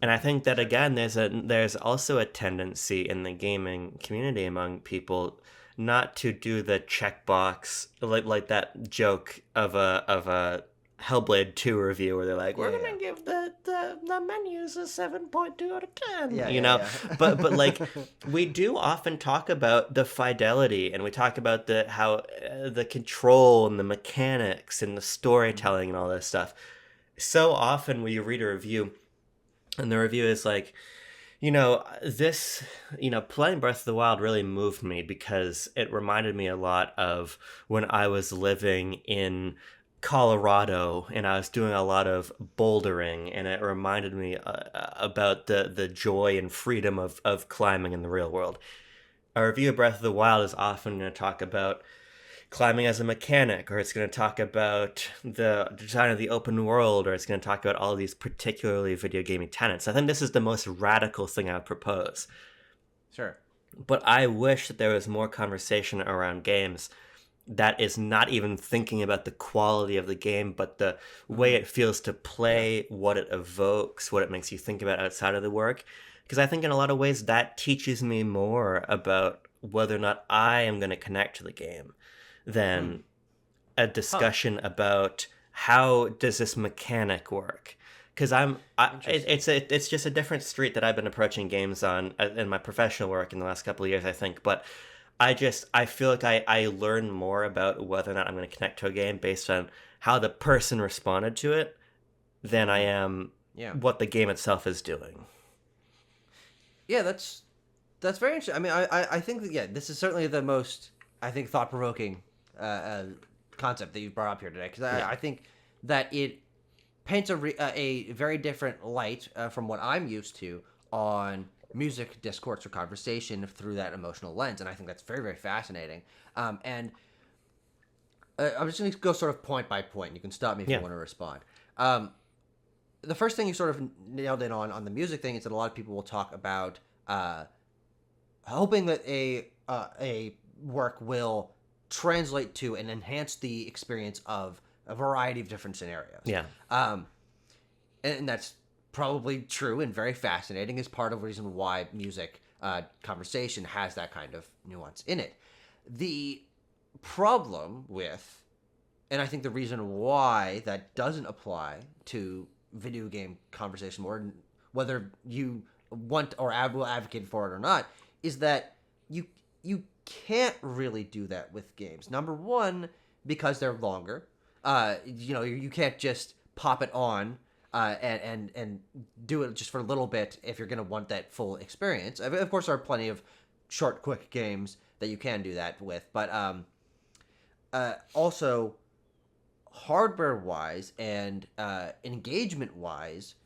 And I think that, again, there's also a tendency in the gaming community among people not to do the checkbox, like that joke of a Hellblade 2 review where they're like, we're gonna give the menus a 7.2 out of 10. Yeah. But like, we do often talk about the fidelity, and we talk about the control and the mechanics and the storytelling and all this stuff. So often when you read a review, and the review is like, playing Breath of the Wild really moved me because it reminded me a lot of when I was living in Colorado and I was doing a lot of bouldering, and it reminded me about the joy and freedom of climbing in the real world. A review of Breath of the Wild is often going to talk about climbing as a mechanic, or it's going to talk about the design of the open world, or it's going to talk about all of these particularly video gaming tenets. I think this is the most radical thing I would propose. Sure. But I wish that there was more conversation around games that is not even thinking about the quality of the game, but the way it feels to play, what it evokes, what it makes you think about outside of the work. Because I think in a lot of ways that teaches me more about whether or not I am going to connect to the game than a discussion about how does this mechanic work. Because it's just a different street that I've been approaching games on in my professional work in the last couple of years, I think. But I feel like I learn more about whether or not I'm going to connect to a game based on how the person responded to it than I am what the game itself is doing. Yeah, that's very interesting. I mean, I think that, this is certainly the most, I think, thought-provoking concept that you brought up here today, because I think that it paints a very different light from what I'm used to on music discourse or conversation through that emotional lens, and I think that's very, very fascinating. And I'm just going to go sort of point by point. You can stop me if you want to respond. The first thing you sort of nailed in on the music thing is that a lot of people will talk about hoping that a work will translate to and enhance the experience of a variety of different scenarios. Yeah. And that's probably true and very fascinating, is part of the reason why music conversation has that kind of nuance in it. The problem with, and I think the reason why that doesn't apply to video game conversation, or whether you want or will advocate for it or not, is that you can't really do that with games. Number one, because they're longer. You can't just pop it on and do it just for a little bit if you're going to want that full experience. Of course, there are plenty of short, quick games that you can do that with, but also hardware-wise and engagement-wise,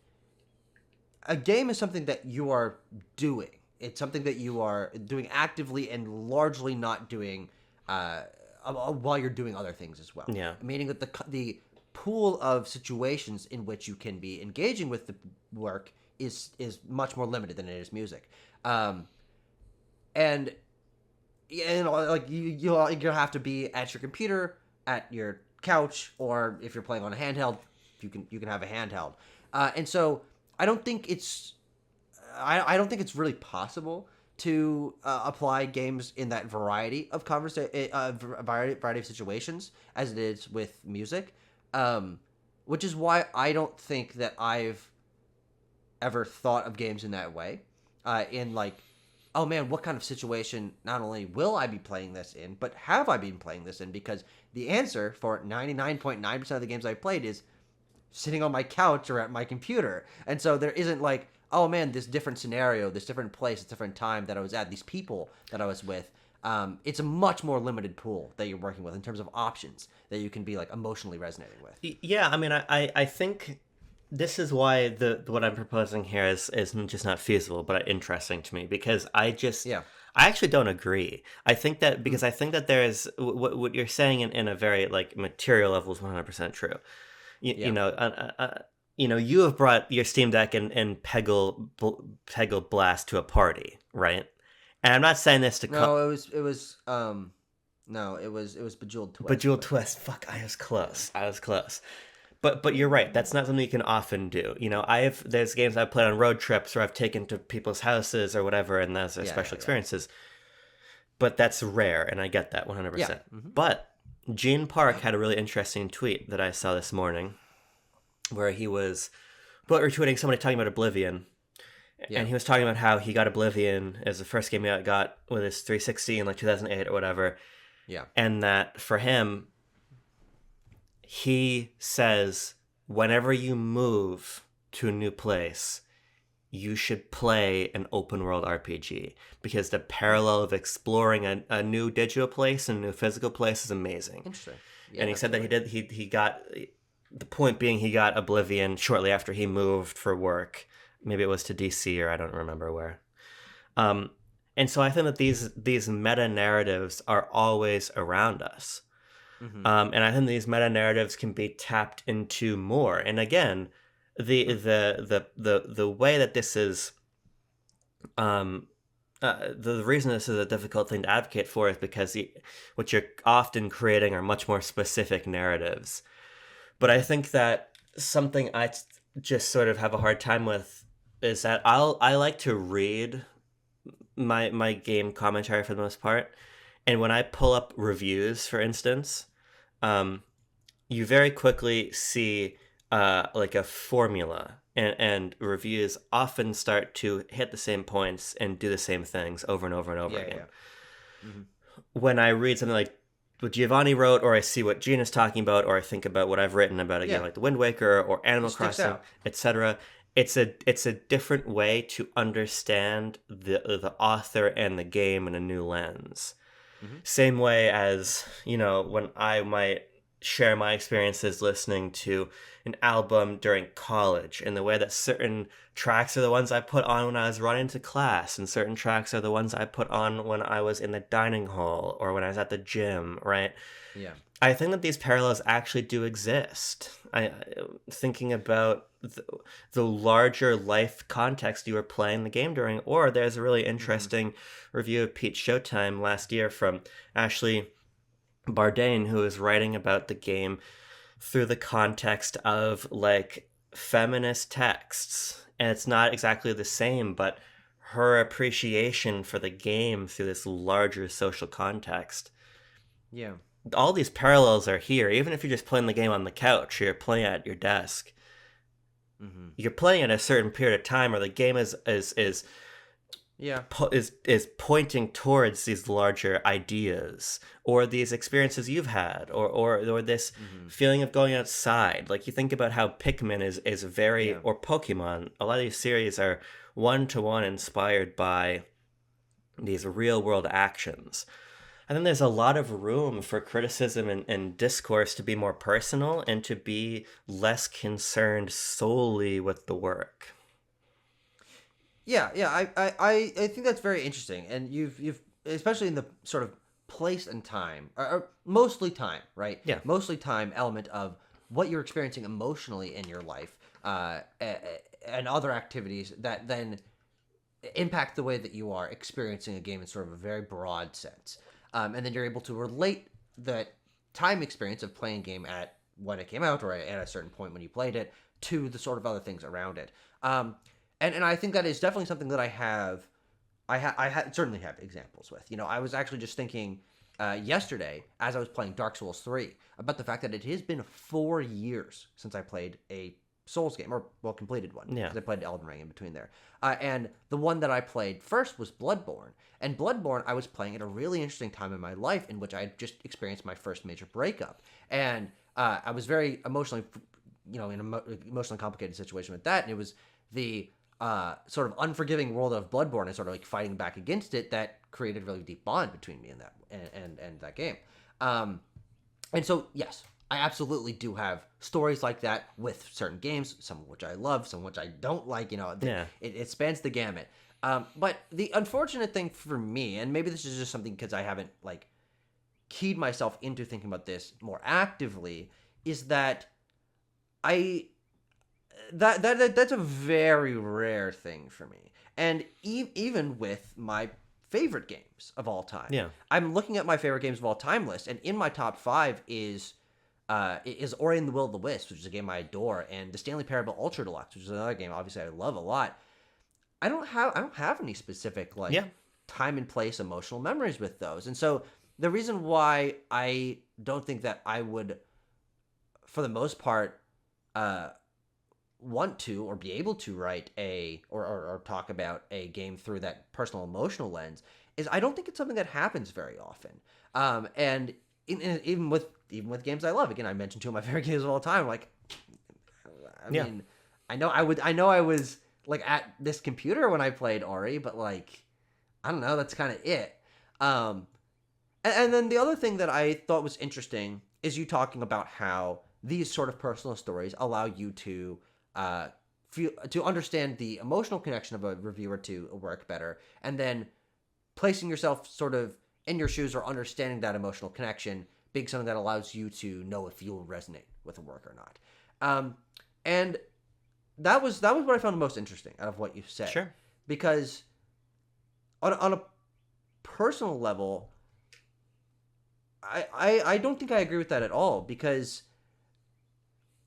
a game is something that you are doing. It's something that you are doing actively and largely not doing while you're doing other things as well. Yeah. Meaning that the pool of situations in which you can be engaging with the work is much more limited than it is music. And like you have to be at your computer, at your couch, or if you're playing on a handheld, you can have a handheld. And so I don't think it's really possible to apply games in that variety of variety of situations as it is with music, which is why I don't think that I've ever thought of games in that way. In like, oh man, what kind of situation not only will I be playing this in, but have I been playing this in? Because the answer for 99.9% of the games I've played is sitting on my couch or at my computer. And so there isn't like, oh man, this different scenario, this different place, this different time that I was at, these people that I was with. It's a much more limited pool that you're working with in terms of options that you can be like emotionally resonating with. Yeah, I mean, I think this is why what I'm proposing here is just not feasible, but interesting to me, because I I actually don't agree. I think that because I think that there is what you're saying in a very like material level is 100% true. You know, you have brought your Steam Deck and Peggle Blast to a party, right? And I'm not saying this to No, it was Bejeweled Twist. Bejeweled Twist. Fuck, I was close. But you're right. That's not something you can often do. You know, there's games I've played on road trips where I've taken to people's houses or whatever, and those are special experiences. But that's rare, and I get that 100%. Yeah. Mm-hmm. But Gene Park had a really interesting tweet that I saw this morning, where he was retweeting somebody talking about Oblivion. Yeah. And he was talking about how he got Oblivion as the first game he got with his 360 in like 2008 or whatever. Yeah. And that for him, he says, whenever you move to a new place, you should play an open world RPG because the parallel of exploring a new digital place and a new physical place is amazing. Interesting. Yeah, and he said that he got, the point being he got Oblivion shortly after he moved for work. Maybe it was to DC or I don't remember where. And so I think that these meta narratives are always around us. Mm-hmm. And I think these meta narratives can be tapped into more. And again, the way that this is, the reason this is a difficult thing to advocate for is because what you're often creating are much more specific narratives. But I think that something I just sort of have a hard time with is that I like to read my game commentary for the most part, and when I pull up reviews, for instance, you very quickly see like a formula, and reviews often start to hit the same points and do the same things over and over and over again. Yeah. Mm-hmm. When I read something like what Giovanni wrote, or I see what Gene is talking about, or I think about what I've written about a game like The Wind Waker or Animal Crossing, etc., it's a different way to understand the author and the game in a new lens. Mm-hmm. Same way as, you know, when I might share my experiences listening to an album during college, and the way that certain tracks are the ones I put on when I was running to class, and certain tracks are the ones I put on when I was in the dining hall or when I was at the gym, right? Yeah. I think that these parallels actually do exist. Thinking about the larger life context you were playing the game during, or there's a really interesting review of Pete's Showtime last year from Ashley Bardane, who is writing about the game through the context of like feminist texts, and it's not exactly the same, but her appreciation for the game through this larger social context. Yeah. All these parallels are here, even if you're just playing the game on the couch or you're playing at your desk. Mm-hmm. You're playing at a certain period of time, or the game is pointing towards these larger ideas or these experiences you've had, or this feeling of going outside. Like you think about how Pikmin is very, or Pokemon, a lot of these series are one-to-one inspired by these real-world actions. I think there's a lot of room for criticism and discourse to be more personal and to be less concerned solely with the work. Yeah, I think that's very interesting, and you've especially in the sort of place and time, or mostly time, right? Yeah, mostly time element of what you're experiencing emotionally in your life, and other activities that then impact the way that you are experiencing a game in sort of a very broad sense. And then you're able to relate the time experience of playing a game at when it came out or at a certain point when you played it to the sort of other things around it. And I think that is definitely something that I certainly have examples with. You know, I was actually just thinking yesterday as I was playing Dark Souls 3 about the fact that it has been 4 years since I played a Souls game, or completed one. Yeah, because I played Elden Ring in between there. And the one that I played first was Bloodborne. And Bloodborne, I was playing at a really interesting time in my life in which I had just experienced my first major breakup, and I was very emotionally, in an emotionally complicated situation with that. And it was the sort of unforgiving world of Bloodborne and sort of like fighting back against it that created a really deep bond between me and that game. And so yes, I absolutely do have stories like that with certain games, some of which I love, some of which I don't like. It spans the gamut. But the unfortunate thing for me, and maybe this is just something because I haven't like keyed myself into thinking about this more actively, is that I that's a very rare thing for me. And even with my favorite games of all time, Yeah. I'm looking at my favorite games of all time list, and in my top 5 is Ori and the Will of the Wisps, which is a game I adore, and the Stanley Parable Ultra Deluxe, which is another game obviously I love a lot. I don't have any specific like time and place emotional memories with those. And so the reason why I don't think that I would, for the most part, want to or be able to write or talk about a game through that personal emotional lens is I don't think it's something that happens very often. And even with games I love, again, I mentioned two of my favorite games of all time. Like, I mean, I know I was like at this computer when I played Ori, but like, I don't know, that's kind of it. And then the other thing that I thought was interesting is you talking about how these sort of personal stories allow you to to understand the emotional connection of a reviewer to a work better, and then placing yourself sort of in your shoes or understanding that emotional connection being something that allows you to know if you'll resonate with a work or not. And that was what I found the most interesting out of what you said. Sure. Because on a personal level, I don't think I agree with that at all, because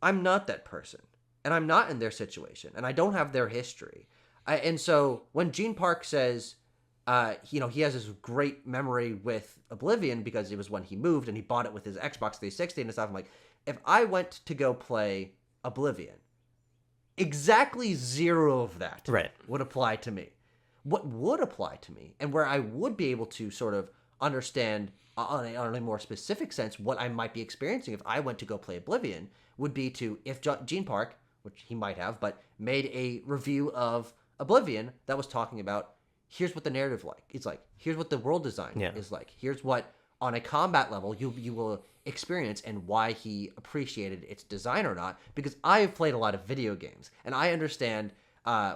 I'm not that person. And I'm not in their situation. And I don't have their history. And so when Gene Park says, he has this great memory with Oblivion because it was when he moved and he bought it with his Xbox 360 and stuff, I'm like, if I went to go play Oblivion, exactly zero of that would apply to me. What would apply to me, and where I would be able to sort of understand on a more specific sense what I might be experiencing if I went to go play Oblivion, would be to, if Gene Park, which he might have, but made a review of Oblivion that was talking about, here's what the narrative is like, here's what the world design is like, here's what on a combat level you will experience, and why he appreciated its design or not. Because I have played a lot of video games, and I understand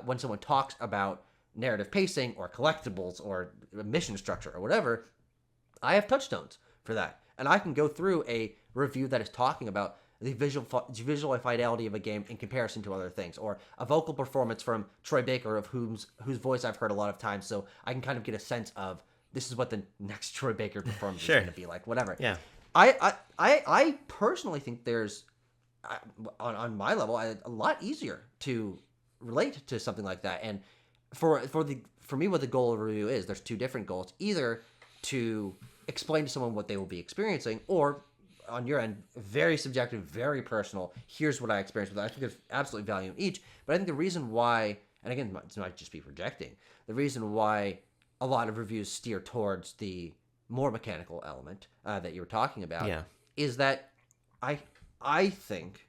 when someone talks about narrative pacing or collectibles or mission structure or whatever, I have touchstones for that, and I can go through a review that is talking about the visual fidelity of a game in comparison to other things, or a vocal performance from Troy Baker, of whose voice I've heard a lot of times, so I can kind of get a sense of this is what the next Troy Baker performance is going to be like, whatever. Yeah. I personally think there's, on my level, a lot easier to relate to something like that. And for me, what the goal of a review is, there's two different goals: either to explain to someone what they will be experiencing, or on your end, very subjective, very personal, here's what I experienced with it. I think there's absolutely value in each. But I think the reason why, and again, this might just be projecting, the reason why a lot of reviews steer towards the more mechanical element that you were talking about is that I think,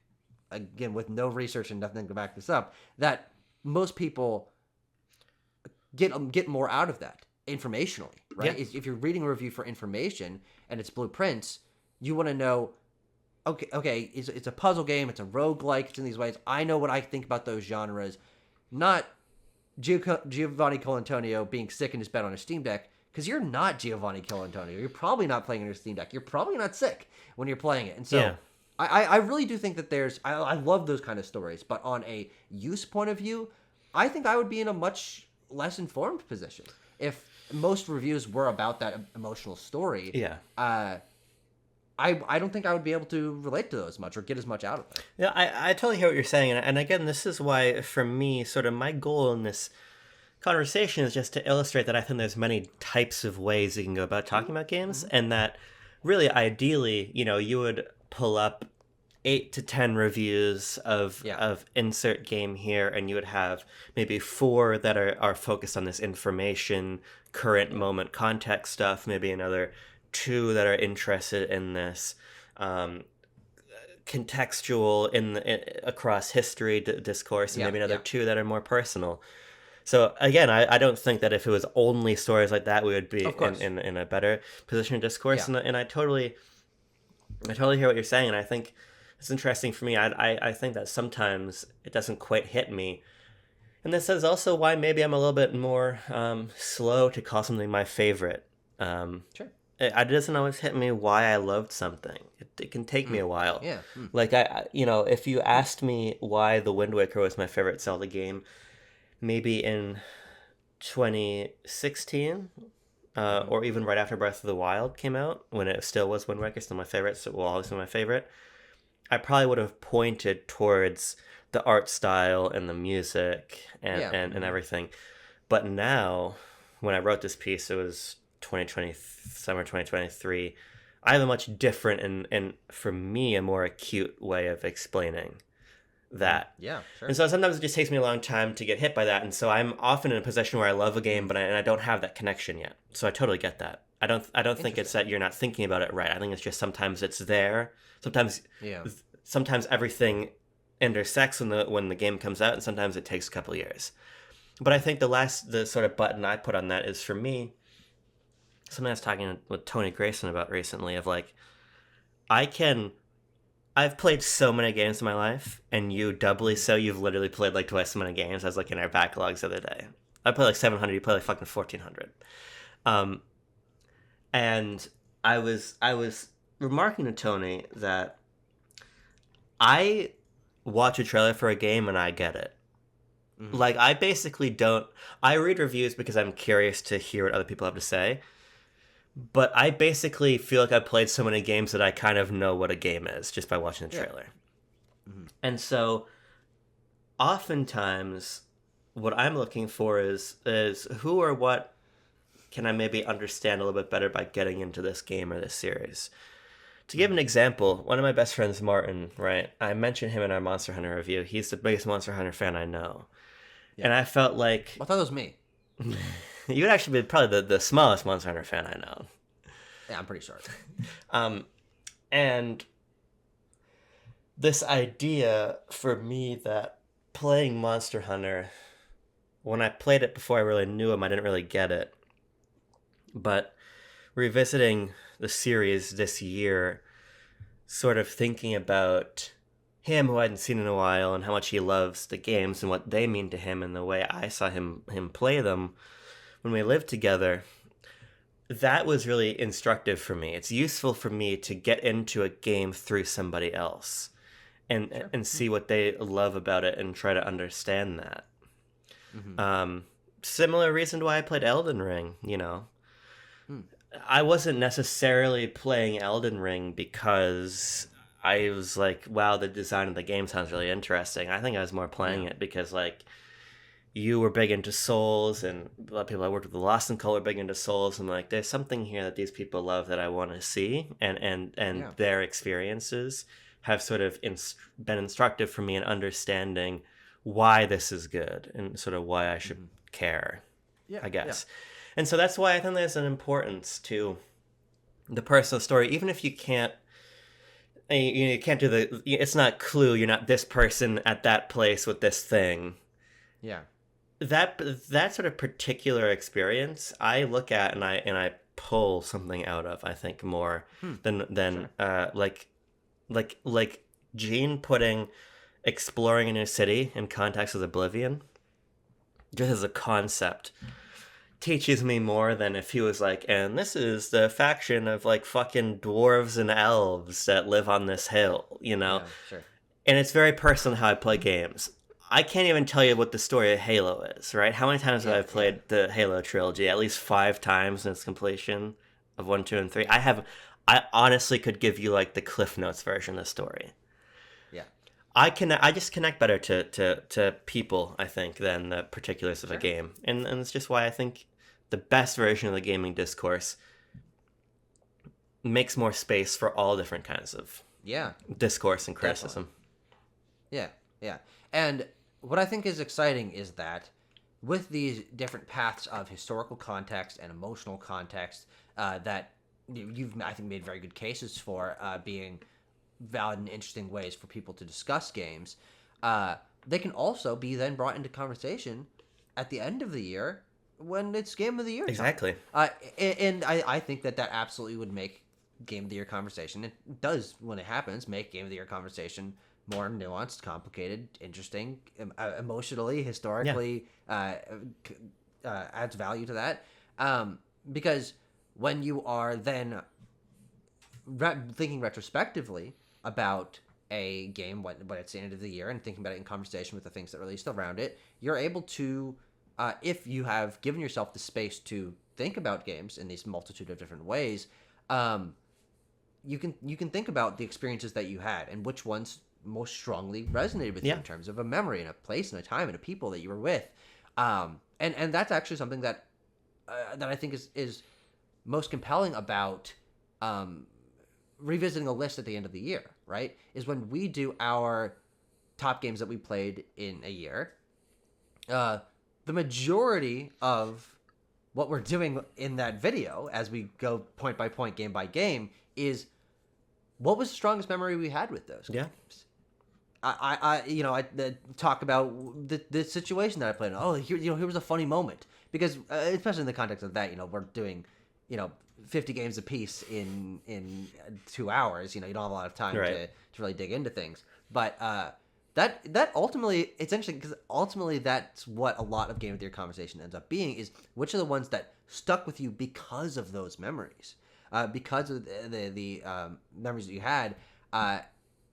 again, with no research and nothing to back this up, that most people get more out of that informationally, right? Yeah. If you're reading a review for information and it's blueprints, you want to know, okay, it's a puzzle game, it's a roguelike, it's in these ways. I know what I think about those genres, not Giovanni Colantonio being sick in his bed on a Steam Deck, because you're not Giovanni Colantonio. You're probably not playing on your Steam Deck. You're probably not sick when you're playing it. And so I really do think that I love those kind of stories, but on a use point of view, I think I would be in a much less informed position if most reviews were about that emotional story. I don't think I would be able to relate to those much or get as much out of it. Yeah, I totally hear what you're saying. And again, this is why, for me, sort of my goal in this conversation is just to illustrate that I think there's many types of ways you can go about talking about games, and that really, ideally, you would pull up 8 to 10 reviews of insert game here, and you would have maybe 4 that are focused on this information, current moment context stuff, maybe another 2 that are interested in this contextual across history discourse, and maybe another 2 that are more personal. So again, I don't think that if it was only stories like that, we would be in a better position in discourse. And I totally hear what you're saying, and I think it's interesting for me. I think that sometimes it doesn't quite hit me And this is also why maybe I'm a little bit more slow to call something my favorite. Sure. It doesn't always hit me why I loved something. It can take me a while. Yeah. Like if you asked me why The Wind Waker was my favorite Zelda game, maybe in 2016, or even right after Breath of the Wild came out, when it still was Wind Waker, still my favorite, so it will always be my favorite, I probably would have pointed towards the art style and the music and everything. But now, when I wrote this piece, it was summer 2023. I have a much different and for me a more acute way of explaining that. Yeah, sure. And so sometimes it just takes me a long time to get hit by that, and so I'm often in a position where I love a game, but I don't have that connection yet. So I totally get that. I don't think it's that you're not thinking about it right. I think it's just sometimes it's there. Sometimes everything intersects when the game comes out, and sometimes it takes a couple of years. But I think the sort of button I put on that is, for me, something I was talking with Tony Grayson about recently, of like, I've played so many games in my life, and you doubly so. You've literally played like twice as many games. I was looking at our backlogs the other day. I play like 700, you play like fucking 1400. And I was remarking to Tony that I watch a trailer for a game and I get it. Mm-hmm. Like, I basically don't... I read reviews because I'm curious to hear what other people have to say. But I basically feel like I've played so many games that I kind of know what a game is just by watching the trailer. Yeah. Mm-hmm. And so, oftentimes, what I'm looking for is who or what can I maybe understand a little bit better by getting into this game or this series. To give an example, one of my best friends, Martin, right? I mentioned him in our Monster Hunter review. He's the biggest Monster Hunter fan I know. Yeah. And I felt like... I thought it was me. You would actually be probably the smallest Monster Hunter fan I know. Yeah, I'm pretty sure. And this idea for me that playing Monster Hunter, when I played it before I really knew him, I didn't really get it. But revisiting the series this year, sort of thinking about him, who I hadn't seen in a while, and how much he loves the games and what they mean to him, and the way I saw him play them when we lived together, that was really instructive for me. It's useful for me to get into a game through somebody else and see what they love about it and try to understand that. Mm-hmm. Similar reason why I played Elden Ring, you know. I wasn't necessarily playing Elden Ring because I was like, wow, the design of the game sounds really interesting. I think I was more playing it because, like, you were big into Souls, and a lot of people I worked with, the Lost in Cole, were big into Souls. I'm like, there's something here that these people love that I want to see, and their experiences have sort of been instructive for me in understanding why this is good and sort of why I should care, I guess. Yeah. And so that's why I think there's an importance to the personal story, even if you can't do it's not Clue, you're not this person at that place with this thing. Yeah. That sort of particular experience I look at and I pull something out of, I think, more than like Gene putting exploring a new city in context with Oblivion, just as a concept, teaches me more than if he was like, and this is the faction of like fucking dwarves and elves that live on this hill, you know? Yeah, sure. And it's very personal how I play games. I can't even tell you what the story of Halo is, right? How many times have I played the Halo trilogy? At least 5 times in its completion of 1, 2, and 3. I honestly could give you like the Cliff Notes version of the story. Yeah. I just connect better to people, I think, than the particulars of a game. And it's just why I think the best version of the gaming discourse makes more space for all different kinds of discourse and criticism. Definitely. Yeah. And what I think is exciting is that with these different paths of historical context and emotional context that you've, I think, made very good cases for being valid and interesting ways for people to discuss games, they can also be then brought into conversation at the end of the year when it's Game of the Year. Exactly. And I think that absolutely would make Game of the Year conversation. It does, when it happens, make Game of the Year conversation more nuanced, complicated, interesting, emotionally, historically, adds value to that. Because when you are then thinking retrospectively about a game when it's the end of the year and thinking about it in conversation with the things that released around it, you're able to, if you have given yourself the space to think about games in these multitude of different ways, you can think about the experiences that you had and which ones most strongly resonated with you in terms of a memory and a place and a time and a people that you were with, and that's actually something that I think is most compelling about revisiting a list at the end of the year, right? Is when we do our top games that we played in a year, the majority of what we're doing in that video as we go point by point, game by game, is what was the strongest memory we had with those games. I talk about the situation that I played in. Oh, here was a funny moment, because especially in the context of that, we're doing 50 games apiece in 2 hours. You don't have a lot of time to really dig into things. But that ultimately, it's interesting because ultimately that's what a lot of Game of the Year conversation ends up being, is which are the ones that stuck with you because of those memories, because of the memories that you had,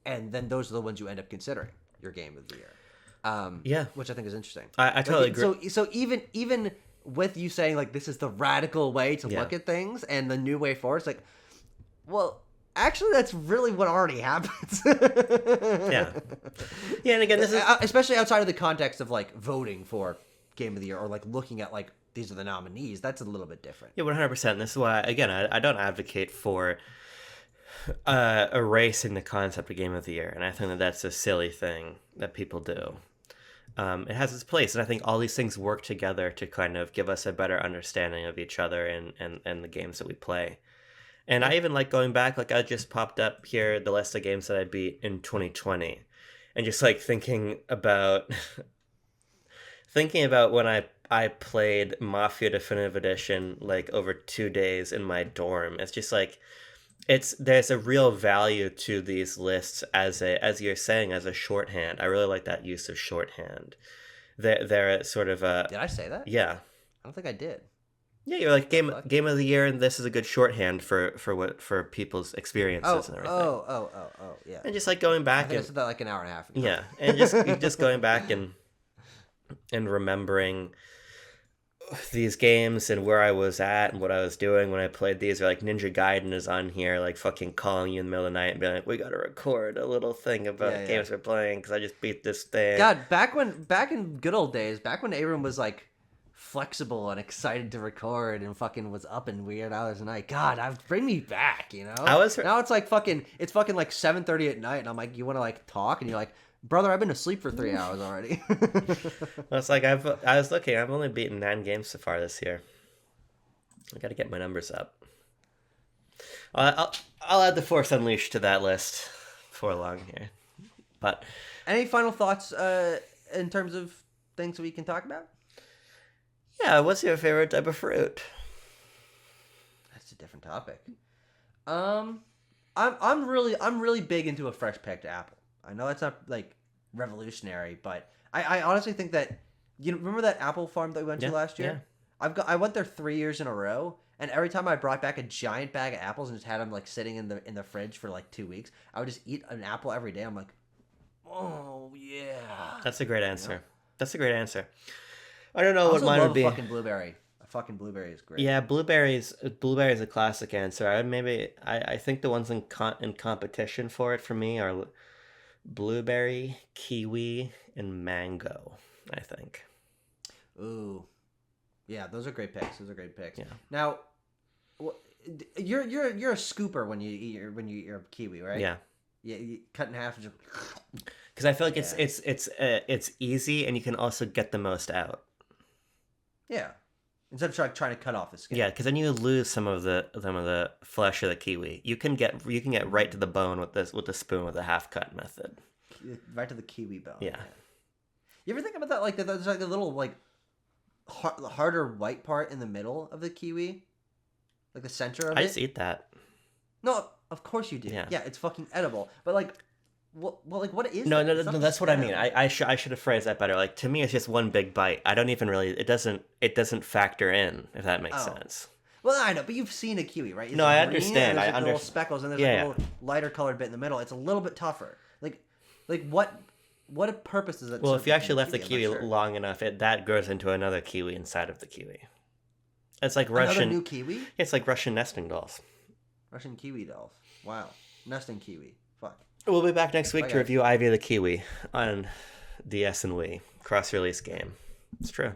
and then those are the ones you end up considering your Game of the Year. Which I think is interesting. I totally agree. So even with you saying like this is the radical way to look at things and the new way forward, it's like, well, actually that's really what already happens. And again, this is especially outside of the context of like voting for Game of the Year or like looking at like these are the nominees. That's a little bit different. 100%. This is why, again, I don't advocate for erasing the concept of Game of the Year, and I think that that's a silly thing that people do. It has its place, and I think all these things work together to kind of give us a better understanding of each other and the games that we play. And I even like going back, like I just popped up here the list of games that I beat in 2020, and just like thinking about when I played Mafia Definitive Edition like over 2 days in my dorm. It's just like there's a real value to these lists as you're saying, as a shorthand. I really like that use of shorthand. They're sort of a... Did I say that? Yeah. I don't think I did. Yeah, you're like game of the year, and this is a good shorthand for people's experiences and everything. Yeah. And just like going back, I said that like an hour and a half ago. Yeah, and just going back and remembering these games and where I was at and what I was doing when I played these. Or like Ninja Gaiden is on here, like fucking calling you in the middle of the night and being like, we got to record a little thing about games we're playing because I just beat this thing. God, back in good old days, back when Abram was like flexible and excited to record and fucking was up in weird hours a night. God, bring me back, Now it's like fucking like 7:30 at night, and I'm like, you want to like talk, and you're like, brother, I've been asleep for 3 hours already. Well, it's like I was looking. I've only beaten 9 games so far this year. I got to get my numbers up. I'll add the Force Unleashed to that list before long here. But any final thoughts in terms of things that we can talk about? Yeah, what's your favorite type of fruit? That's a different topic. I'm really big into a fresh picked apple. I know that's not like revolutionary, but I honestly think that remember that apple farm that we went to last year? Yeah. I went there 3 years in a row, and every time I brought back a giant bag of apples and just had them like sitting in the fridge for like 2 weeks, I would just eat an apple every day. I'm like, oh yeah. That's a great answer. That's a great answer. I don't know what mine would be. Fucking blueberry. A fucking blueberry is great. Yeah, blueberries a classic answer. I think the ones in competition for it for me are blueberry, kiwi, and mango, I think. Ooh. Yeah, those are great picks. Yeah. Now, you're a scooper when you eat your kiwi, right? Yeah. Yeah, you cut in half and just because I feel like it's easy and you can also get the most out. Yeah, instead of trying to cut off the skin. Yeah, because then you lose some of the flesh of the kiwi. You can get right to the bone with the spoon with the half cut method. Right to the kiwi bone. Yeah. You ever think about that? Like there's like a little like harder white part in the middle of the kiwi, like the center of it. I just eat that. No, of course you do. Yeah. Yeah, it's fucking edible. But like, what is? No, that? no, It's no, not that's just what I mean. edible. I should have phrased that better. Like to me, it's just one big bite. I don't even really. It doesn't factor in if that makes Oh. sense. Well, I know, but you've seen a kiwi, right? It's No, I green, understand. And there's I like the little understand. speckles, and there's Yeah, like a little lighter colored bit in the middle. It's a little bit tougher. Like what purpose does it? Well, serve if you to actually left the I'm not kiwi sure. long enough, that grows into another kiwi inside of the kiwi. It's like Another Russian. new kiwi. It's like Russian nesting dolls. Russian kiwi dolls. Wow, nesting kiwi. Fuck. We'll be back next week Bye, to guys. review Ivy the Kiwi on DS and Wii cross-release game. It's true.